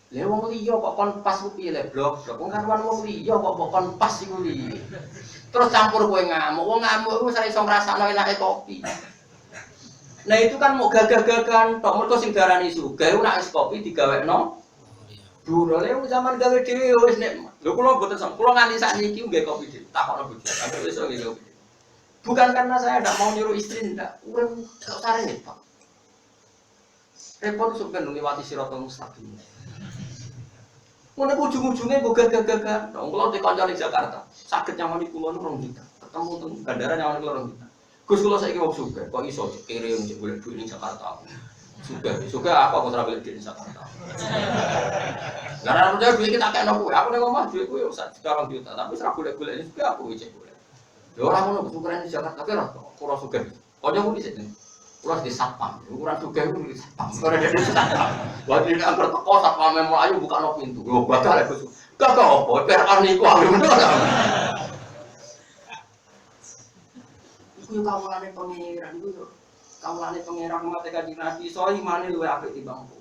Lha wong liya kok kon pas ku piye le blok, wong karuan wong liya kok kon pas iku li. Terus campur kowe ngamuk, wong ngamuk iku ora iso ngrasakno enake kopi. Nah itu kan mau gagah-gagahan tok mergo sing darani sugih nek es kopi digawekno Dulu le zaman gawe dhewe wis nek lho kula mboten sam kula nganti sakniki nggih kopi dhewe takokno bojo sampe besok nggih kopi dhewe. Bukan karena saya tidak mau nyuruh istri ndak urip kok sare repot. Repot sampeyan ngliwati siratal mustaqim. Ngono ujung-ujungnya gue gagal-gagal. Nah, kalau di kantor di Jakarta, sakit nyaman di Pulau Nurung kita, ketemu tuh bandara nyaman di Pulau kita. Gus kalau saya mau suka, kok iso kirim boleh duit di Jakarta. Suka apa aku terapin duit di Jakarta. Karena percaya duit kita kayak nopo, aku nih ngomong duit gue usah sekarang juta, tapi serap boleh ini suka aku ijek boleh. Orang mau suka di Jakarta, tapi kurang suka. Kau jangan di sini. Kurang di satpam, ukuran juga itu di satpam. Kalau ada di satpam, waktu ini angker teko satpam memang ayo buka no pintu. Gue batal ya gue. Gak apa, biar aniku aku bener. Iku kamu lane pangeran gue. Kamu lane pangeran mati kaji nabi. Soalnya mana lu apik di bangku.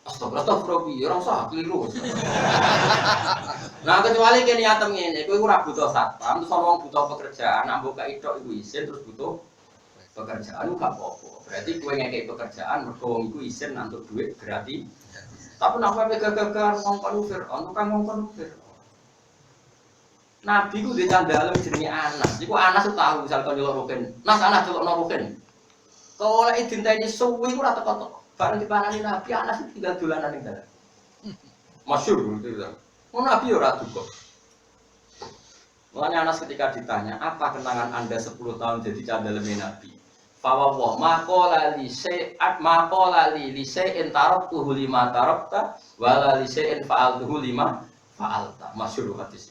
Astagfirullah, orang sah keliru. Nah kecuali kini atem ini, gue kurang butuh satpam, terus orang butuh pekerjaan, nambah ke itu izin terus butuh pekerjaan gak apa-apa. Berarti kowe ngekek pekerjaan mergo wong iku isin nantuk duit gratis. Tapi nek kowe gagal ngongkon Fir'aun, tukang ngongkon Fir'aun. Nabi ku dicandalem jenenge Anas. Iku Anas tuh tahu misal kau nyelok rukin. Nas Anas nyelokno rukin. Kalau lek dinteni suwi ku ora teko-teko. Bareng dipanani Nabi Anas tinggal dolanan ning dalan. Masyhur gitu kan. Mau Nabi ora duka. Makanya Anas ketika ditanya, apa kenangan Anda 10 tahun jadi candaleme Nabi? Fawwah maqala li syai'at maqala li syai'in taraktuhu lima tarakta wala li syai'in fa'altuhu lima fa'alta. Masyhur hadis.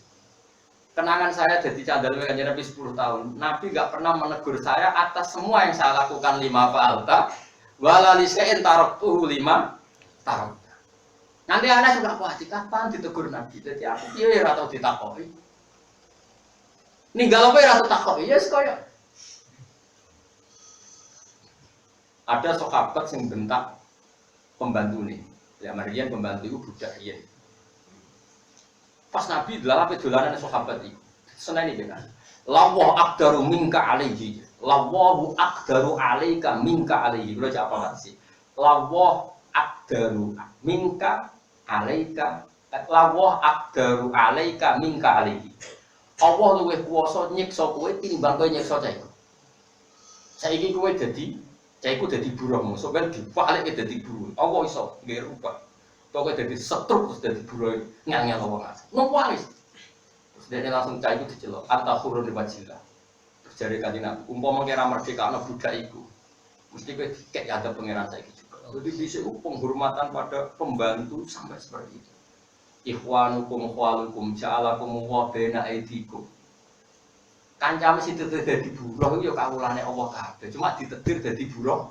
Kenangan saya jadi candaleme kanjeng Nabi 10 tahun. Nabi enggak pernah menegur saya atas semua yang saya lakukan lima fa'alta wala li syai'in taraktuhu lima tarakta. Nanti Anas juga kuat kapan ditegur Nabi. Jadi aku piye ora tau ditakoki. Ninggal apa ora tau takoki. Ya koyo ada sahabat yang bentak pembantu nih, ya Marian pembantu itu budak riyen. Pas Nabi dalam dolanan sahabat itu, seneni kan. Lawah akdaru minka alaihi, lawahu akdaru alaika minka alaihi. Kalau apa sih? Lawah akdaru minka alaika, lawah akdaru alaika minka alaihi. Allah luwih kuwasa nyiksa kowe tinimbang kowe nyiksa cah iku. Saiki kowe dadi caiku jadi buruh, soalnya dibalik jadi buruh. Allah iso nggak rubah. Kau jadi setruk terus jadi buruh ngangel apa nggak? Numpang terus dia langsung caiku dicelok. Anta hurun di wajilah. Terus dari kanjeng umpama kira merdeka anak budak iku, mesti kau kayak ada pangeran saya juga. Jadi bisa penghormatan pada pembantu sampai seperti itu. Ikhwanukum khwalukum ja'alakum wa baina aidikum. Kancam situ dadi buruh yo kawulane Allah kabeh. Cuma ditetir dadi buruh,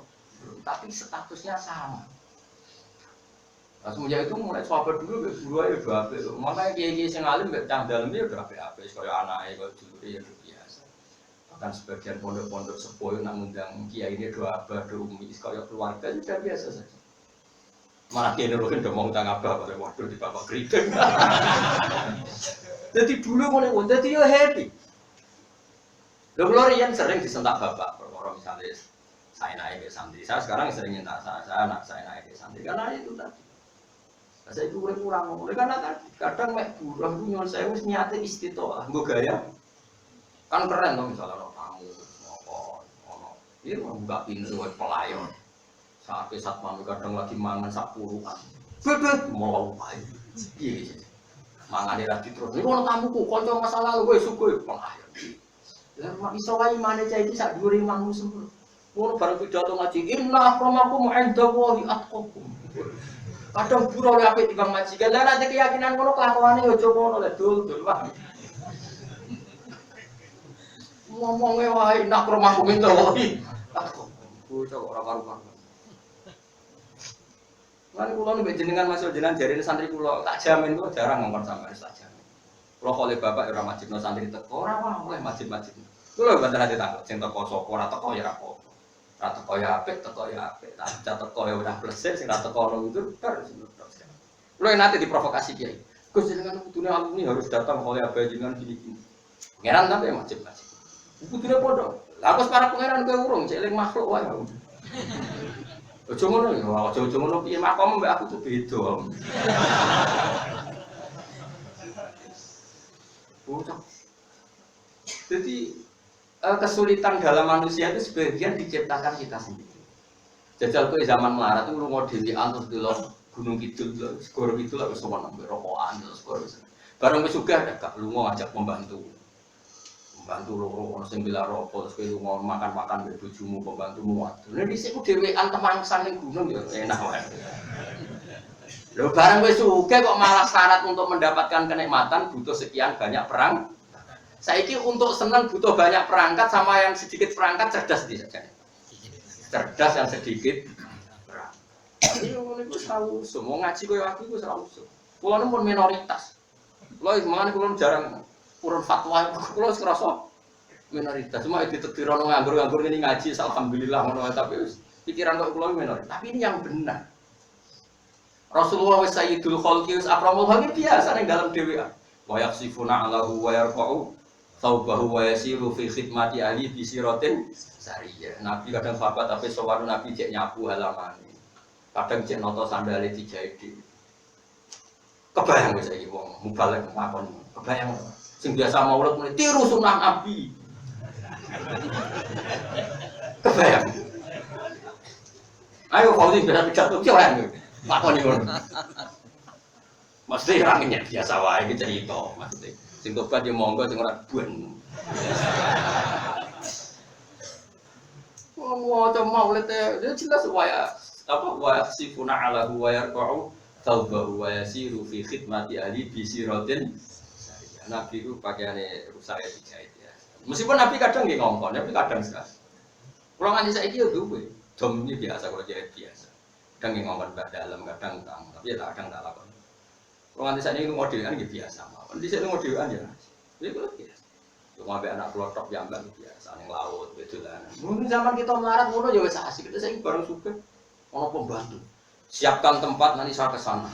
tapi statusnya sama. Nah, semenjak itu mulai sahabat dulu buruh ya udah apik. Makanya kiai-kiai sing alim mek cah dalem ya udah apik-apik kaya anake kaya dulure ya biasa. Bahkan sebagian pondok-pondok sepuh nak ngundang kiai ini doa abah do umi kaya keluarga itu udah biasa saja. Malah kiai nuruhin udah mau ngundang abah pada waktu di bapak kriting. Jadi dulu mulai dadi yo happy. Lalu Rian sering disentak bapak, kalau misalnya saya naik ke santri, saya sekarang sering minta saya naik ke santri karena itu tadi. Saya itu kurang ngomong, karena kadang mek buruh itu nyon saya harus nyatin istitoah, gue gaya, kan keren loh misalnya lo tamu, ini mau buka pintu buat pelayan, sampai saat mami kadang lagi mangan 10-an, bebek mau apa ini, mangan dirati terus, ini kalau tamuku, konco masa lalu gue suka pelayan. Lah iso wae maneh cah iki sak dhuwure imammu semua. Ngono bareng pidato ngaji, inna akramakum 'indallahi atqakum. Kadang buruh luwih apik timbang majikan. Lah nek keyakinan ngono kelakuane aja ngono lek dul wae. Ngomongnya wae inna akramakum 'indallahi atqakum. Bocah ora karu-karuan. Lan kula nek jenengan masuk jenengan jarine santri kula, tak jamin kok jarang ngomong sampean tak jamin. Kula oleh bapak ora majibno santri teko, ora oleh majib-majib. Kulo banter ati takut sing teko sapa ora teko ya apa. Ora teko ya apik, teko ya apik. Tak teko ya udah plesir sing ora teko ono itu bar. Kulo nanti diprovokasi kiai. Gus jenengan kudune alumni harus datang oleh abah jenengan gini-gini. Pangeran tapi majib-majib. Kudune padha. Lah kok para pangeran kowe urung cek eling makhluk wae. Ojo ngono ya, ojo ngono piye makom mbek aku tuh beda. Bocah. Jadi kesulitan dalam manusia itu sebagian diciptakan kita sendiri. Jajal kowe zaman melarat itu lunga dhewean terus delok Gunung Kidul, skor itu lah wis sowan nang rokokan terus skor wis. Bareng wis sugih gak lunga ngajak pembantu. Pembantu loro ono sing bila rokok terus kowe lunga makan-makan mbek bojomu pembantumu waduh. Lha dhisik ku dhewean temangsan ning gunung ya enak wae. Lho bareng wis sugih kok malah syarat untuk mendapatkan kenikmatan butuh sekian banyak perang. Saiki untuk senang butuh banyak perangkat sama yang sedikit perangkat cerdas saja. Cerdas yang sedikit perang. Ini ngono iku sawu semua ngaji koyo aku iku sawu. Kulo pun minoritas. Kulo mangan kulo jarang urun fatwa kulo wis ngrasa minoritas. Cuma ditetir ono nganggur-nganggur ngene ngaji alhamdulillah ngono tapi pikiran kok kulo minoritas. Tapi ini yang benar. Rasulullah wis sayyidul khalqi wis akramul khalqi biasa ning dalem dhewean. Wa yaksifuna Allahu wa yarfa'u thawbahu wa yasiru fi khidmati ahli bi siratin sariyah. Nabi kadang sahabat tapi sowan Nabi cek nyapu halamane. Kadang cek noto sandale dijahit dhewe. Kebayang wis saiki wong mubalek ngakon. Kebayang sing biasa maulid muni tiru sunah Nabi. Kebayang. Ayo Fauzi biasa pidato ki ora ngono. Ngakoni ngono. Mesti orangnya biasa wae iki cerita maksudnya. Sing tobat yo monggo sing ora buan. Wong waca maulid ya jelas wae apa wa sifuna ala wa yarqa'u taubahu wa yasiru fi khidmati ahli bi siratin. Nabi itu pakaiane rusak ya dijahit ya. Meskipun Nabi kadang nggih ngongkon, tapi kadang sekali. Kulo nganti saiki yo duwe. Dom ini biasa kalau jahit biasa. Kadang nggih ngongkon mbak dalam, kadang tang, tapi ya kadang tak lakon. Kulo nganti saiki ngono dhewean nggih biasa mawon. Dhisik ngono dhewean ya. Ya kulo biasa. Cuma ambek anak kulo tok yang biasa ning laut wedolanan. Mun zaman kita melarat ngono ya wis asik. Kita saiki bareng sugih ono pembantu. Siapkan tempat nanti saya ke sana.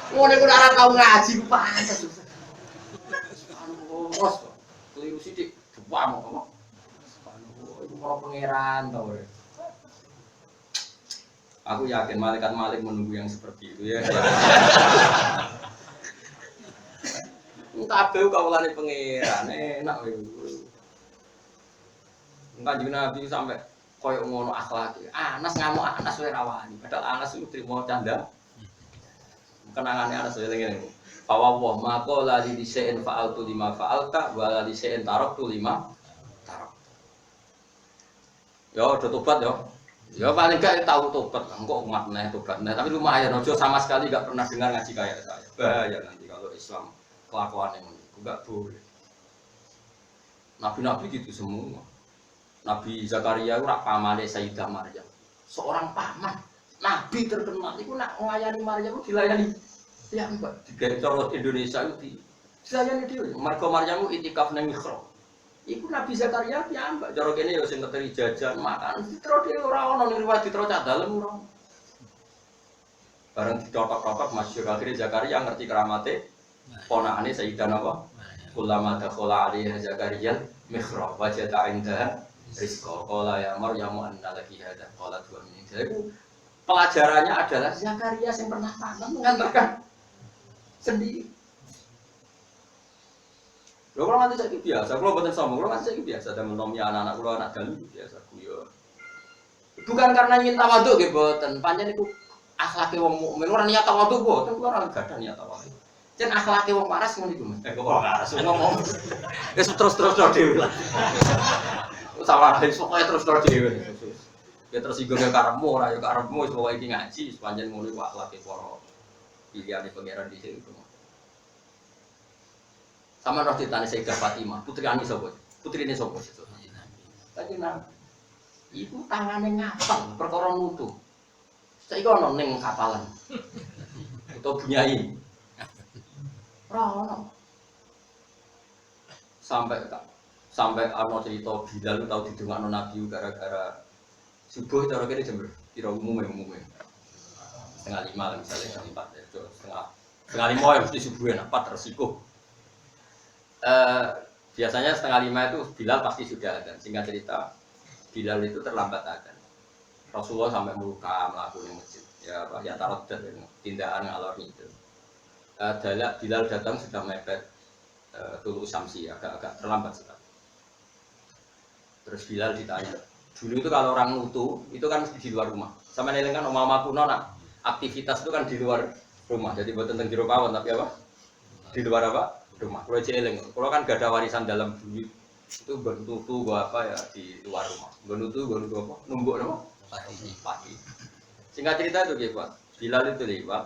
Ngono iku ora tau ngaji pantes. Anu bos, keliru sithik, duwam apa? Anu iku ora pangeran to. Aku yakin malaikat-malaikat menunggu yang seperti itu ya. Kabeh kawulane pangeran, enak kowe. Kanjeng Nabi sampai koyo ngono akhlak. Anas ngamuk Anas wae rawani. Padahal Anas itu trimo canda. Kenangane Anas wae ngene. Fawwah maqo la li disein fa'altu lima fa'alta wa la disein taraktu lima tarak. Yo do tobat yo. Ya paling gak tahu tobat. Engko umat meneh tobat. Nah, tapi lumayan aja sama sekali enggak pernah dengar ngaji kayak saya. Bahaya nanti kalau Islam kelakuannya enggak boleh. Nabi-nabi gitu semua. Nabi Zakaria itu rak pamane Sayyidah Maryam. Seorang paman, nabi terkenal itu nak melayani Maryam itu dilayani. Ya Mbak, di cara Indonesia itu dilayani dia. Mergo Maryam itu itikaf nang mihrab. Iku Nabi Zakaria ya Mbak, cara kene ya sing keteri jajan makan, ditro dia ora ono ning riwayat ditro cah dalem ora. Bareng ditotok-totok masyhur akhirnya Zakaria ngerti keramate ponakane Sayyidah napa? Kullama dakhala alaiha Zakaria mihrab wajada indaha rizqa qala ya Maryam anna laki hadza qalat wa min itu pelajarannya adalah Zakaria yang pernah panen mengantarkan sendiri. Lho kalau nanti saya biasa, kalau buatan sombong, kalau nanti saya biasa dan menomnya anak-anak kalau anak dalu biasa guyon. Bukan karena ingin tawaduk nggih boten, pancen iku akhlake wong mukmin ora niat tawaduk boten, kula ora gadah niat tawaduk. Jen akhlake wong waras ngono iku Mas. Kok ora waras ngomong. Wis terus-terus dhewe lah. Salah pokoke terus-terus dhewe. Ya terus singgung ya karepmu ora ya karepmu wis pokoke iki ngaji sepanjang ngono iku akhlake para pilihane pangeran dhisik itu. Sama roh ditane Sayyidah Fatimah, putriane sapa? Putrine sapa? Kanjeng Nabi. Iku tangane ngapal perkara nutu. Saiki ana ning kapalan. Utawa bunyai. Ora ono. Sampai ana cerita Bilal tau didongakno Nabi gara-gara subuh cara kene jam kira umume. Setengah 5 lah misalnya jam 4 ya, setengah 5 ya mesti subuh ya, 4 resiko. Biasanya setengah 5 itu Bilal pasti sudah adzan. Singkat cerita Bilal itu terlambat adzan. Rasulullah sampai muka melakukan masjid. Ya Pak ya tarot dan tindakan ngalor itu. Bilal datang sudah mepet Tulu Samsi agak terlambat sekali. Terus Bilal ditanya, dulu itu kalau orang nutu itu kan mesti di luar rumah. Sama neling kan omah kuno nak aktivitas itu kan di luar rumah. Jadi buat tentang jero pawon tapi apa? Di luar apa? Rumah. Kalau eling, kalau kan gak ada warisan dalam bumi itu bernutu gua apa ya di luar rumah. Bernutu apa? Numbuk apa? Pati. Singkat cerita itu gitu Pak. Bilal itu nih Pak.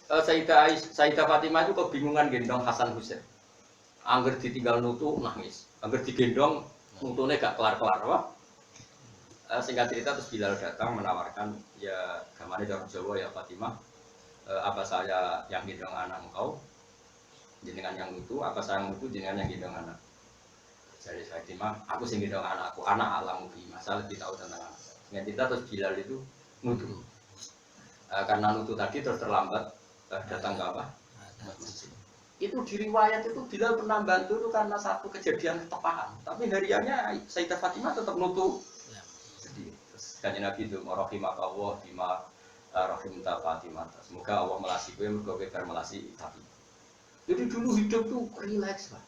Sayyidah Fatimah itu kebingungan gendong Hasan Husain. Angger ditinggal nutu nangis. Angger digendong nutune gak kelar-kelar apa? Singkat cerita terus Bilal datang menawarkan ya gamane orang Jawa ya Fatimah. Apa saya yang gendong anak engkau? Jenengan yang nutu, apa saya yang nutu jenengan yang gendong anak? Jadi Fatimah, aku sing gendong anakku, anak alam bi masalah lebih tahu tentang anak. Singkat cerita terus Bilal itu nutu. Karena nutu tadi terus terlambat datang ke apa? Masjid. Itu di riwayat itu Bilal pernah bantu itu karena satu kejadian ketepahan. Tapi hariannya Sayyidah Fatimah tetap nutu. Jadi terus kanjeng Nabi itu rahimahullah bima rahimta Fatimah. Semoga Allah melasi kowe mergo kowe melasi tapi. Jadi dulu hidup tuh rileks Pak.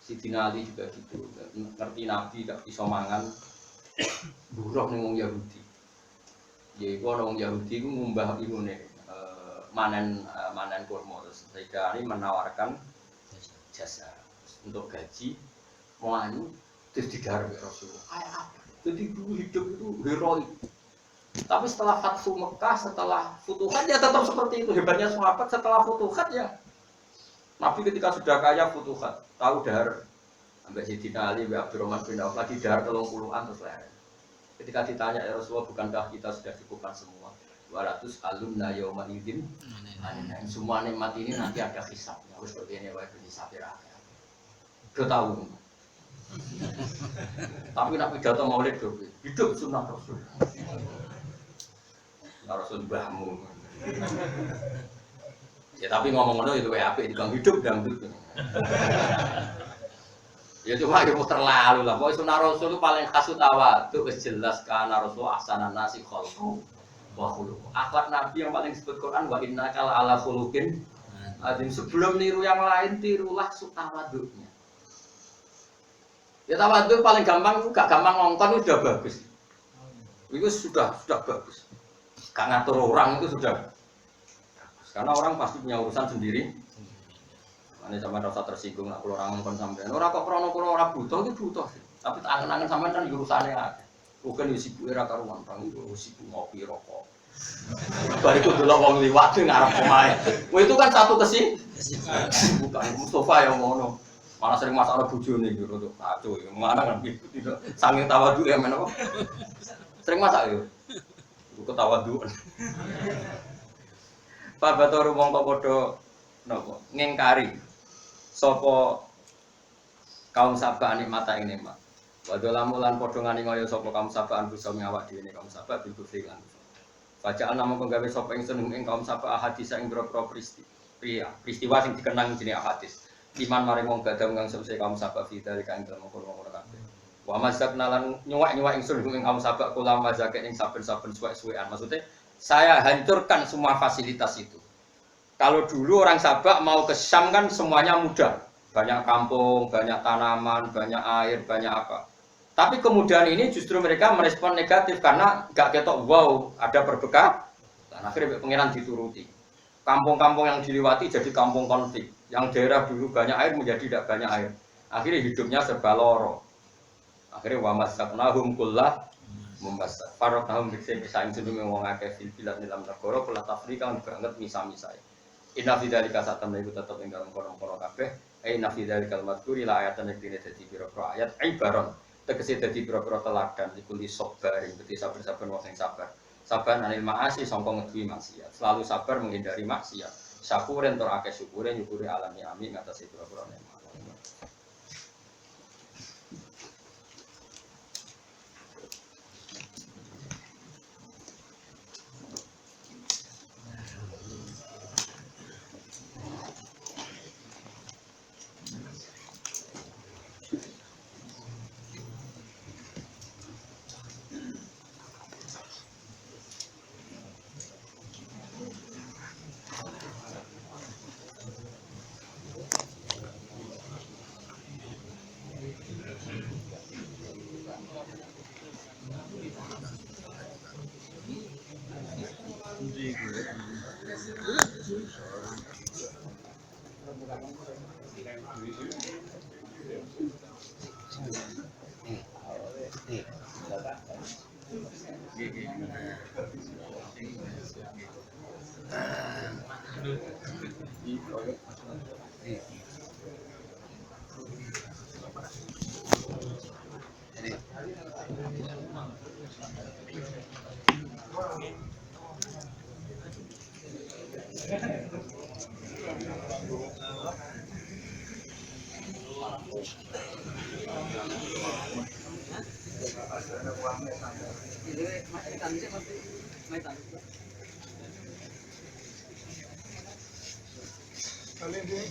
Sidina Ali juga gitu. Ngerti Nabi gak bisa mangan buruk ning wong Yahudi. Ya iku orang Yahudi ku ngumbah imune manen kurma terus Sayyidah Ali menawarkan jasa untuk gaji mau anu terus digarap Rasulullah kayak apa jadi dulu hidup itu heroik tapi setelah Fathu Mekah setelah Futuhat ya tetap seperti itu hebatnya sahabat setelah Futuhat ya Nabi ketika sudah kaya Futuhat tahu dahar sampai Sayyidina Ali wa Abdurrahman bin Auf lagi dahar 30-an terus leren ketika ditanya ya Rasulullah bukankah kita sudah cukupkan semua 200 alumna yauma idzin semua nikmat ini nanti ada hisabnya harus begini wae hisabnya udah tahu tapi nak pidato maulid hidup sunnah Rasul nah Rasul mbahmu ya tapi ngomong-ngomong itu wae apik dikang hidup dangdut ya cuma itu terlalu lah pokoknya sunnah Rasul itu paling khas utawa itu jelas karena Rasul ahsanan nasi khalqu wa khuluq. Akhlak Nabi yang paling disebut Quran wa innaka ala khuluqin azim. Sebelum niru yang lain tirulah tawadhunya. Ya tawadhu paling gampang itu gak gampang ngongkon itu sudah bagus. Itu sudah bagus. Gak ngatur orang itu sudah bagus. Karena orang pasti punya urusan sendiri. Ini sama rasa tersinggung nak kalau orang ngongkon sampean. Ora kok krono kalau ora butuh itu butuh. Tapi angen-angen sampean kan urusane akeh. Bukan sibuk era karuan, bang itu sibuk ngopi rokok. Bariku dulu wong liwat ngarep omahe. Wah itu kan satu bukan Mustafa yang ngono. Malah sering masalah bojone gitu tuh. Kacau ya. Mana kan gitu tidak saking tawadhu ya men apa. Sering masak yo. Iku tawadhu. Babatoro mongko padha napa ngingkari sapa kaum Sabah nikmata ini mak. Wadolamu lan padha ngani ngoyo sapa kaum Sabah anfusa awak dhewe kaum Sabah bil kufri lan. Bacaan nama penggawe sapa ingsun ing kaum Sabah hadis ing boro-boro peristiwa sing dikenang jenenge hadis. Iman maring wong badhe kang sepse kaum Sabah fidal kang dalem kono-kono kabeh. Wa mazakna lan nyuwak-nyuwak ingsun ing kaum Sabah kula mazake ing saben-saben suwek-suwekan. Maksudnya saya hancurkan semua fasilitas itu. Kalau dulu orang Sabah mau ke Syam kan semuanya mudah. Banyak kampung, banyak tanaman, banyak air, banyak apa. Tapi kemudian ini justru mereka merespon negatif karena gak ketok wow ada berbekal. Dan akhirnya pengiran dituruti. Kampung-kampung yang dilewati jadi kampung konflik. Yang daerah dulu banyak air menjadi tidak banyak air. Akhirnya hidupnya serba loro. Akhirnya wa masaknahum kullah membasak. Farotahum bisa insudung wong akeh fil bilad dalam negara kula tafriqan banget misa-misai. Inna fi dzalika satam iku tetep ing dalem kono-kono kabeh. Inna fi dzalikal madhkuri la ayatan dene dadi pira-pira ayat ibaron. Tegese dadi pira-pira teladan iku li sabar ing dadi sabar-sabar wong sing sabar. Sabar anil ma'asi sangka ngeduwi maksiat. Selalu sabar menghindari maksiat. Syakuren tur akeh syukure nyukuri alami amin ngatasi pira-pira nikmat. Kalian dia.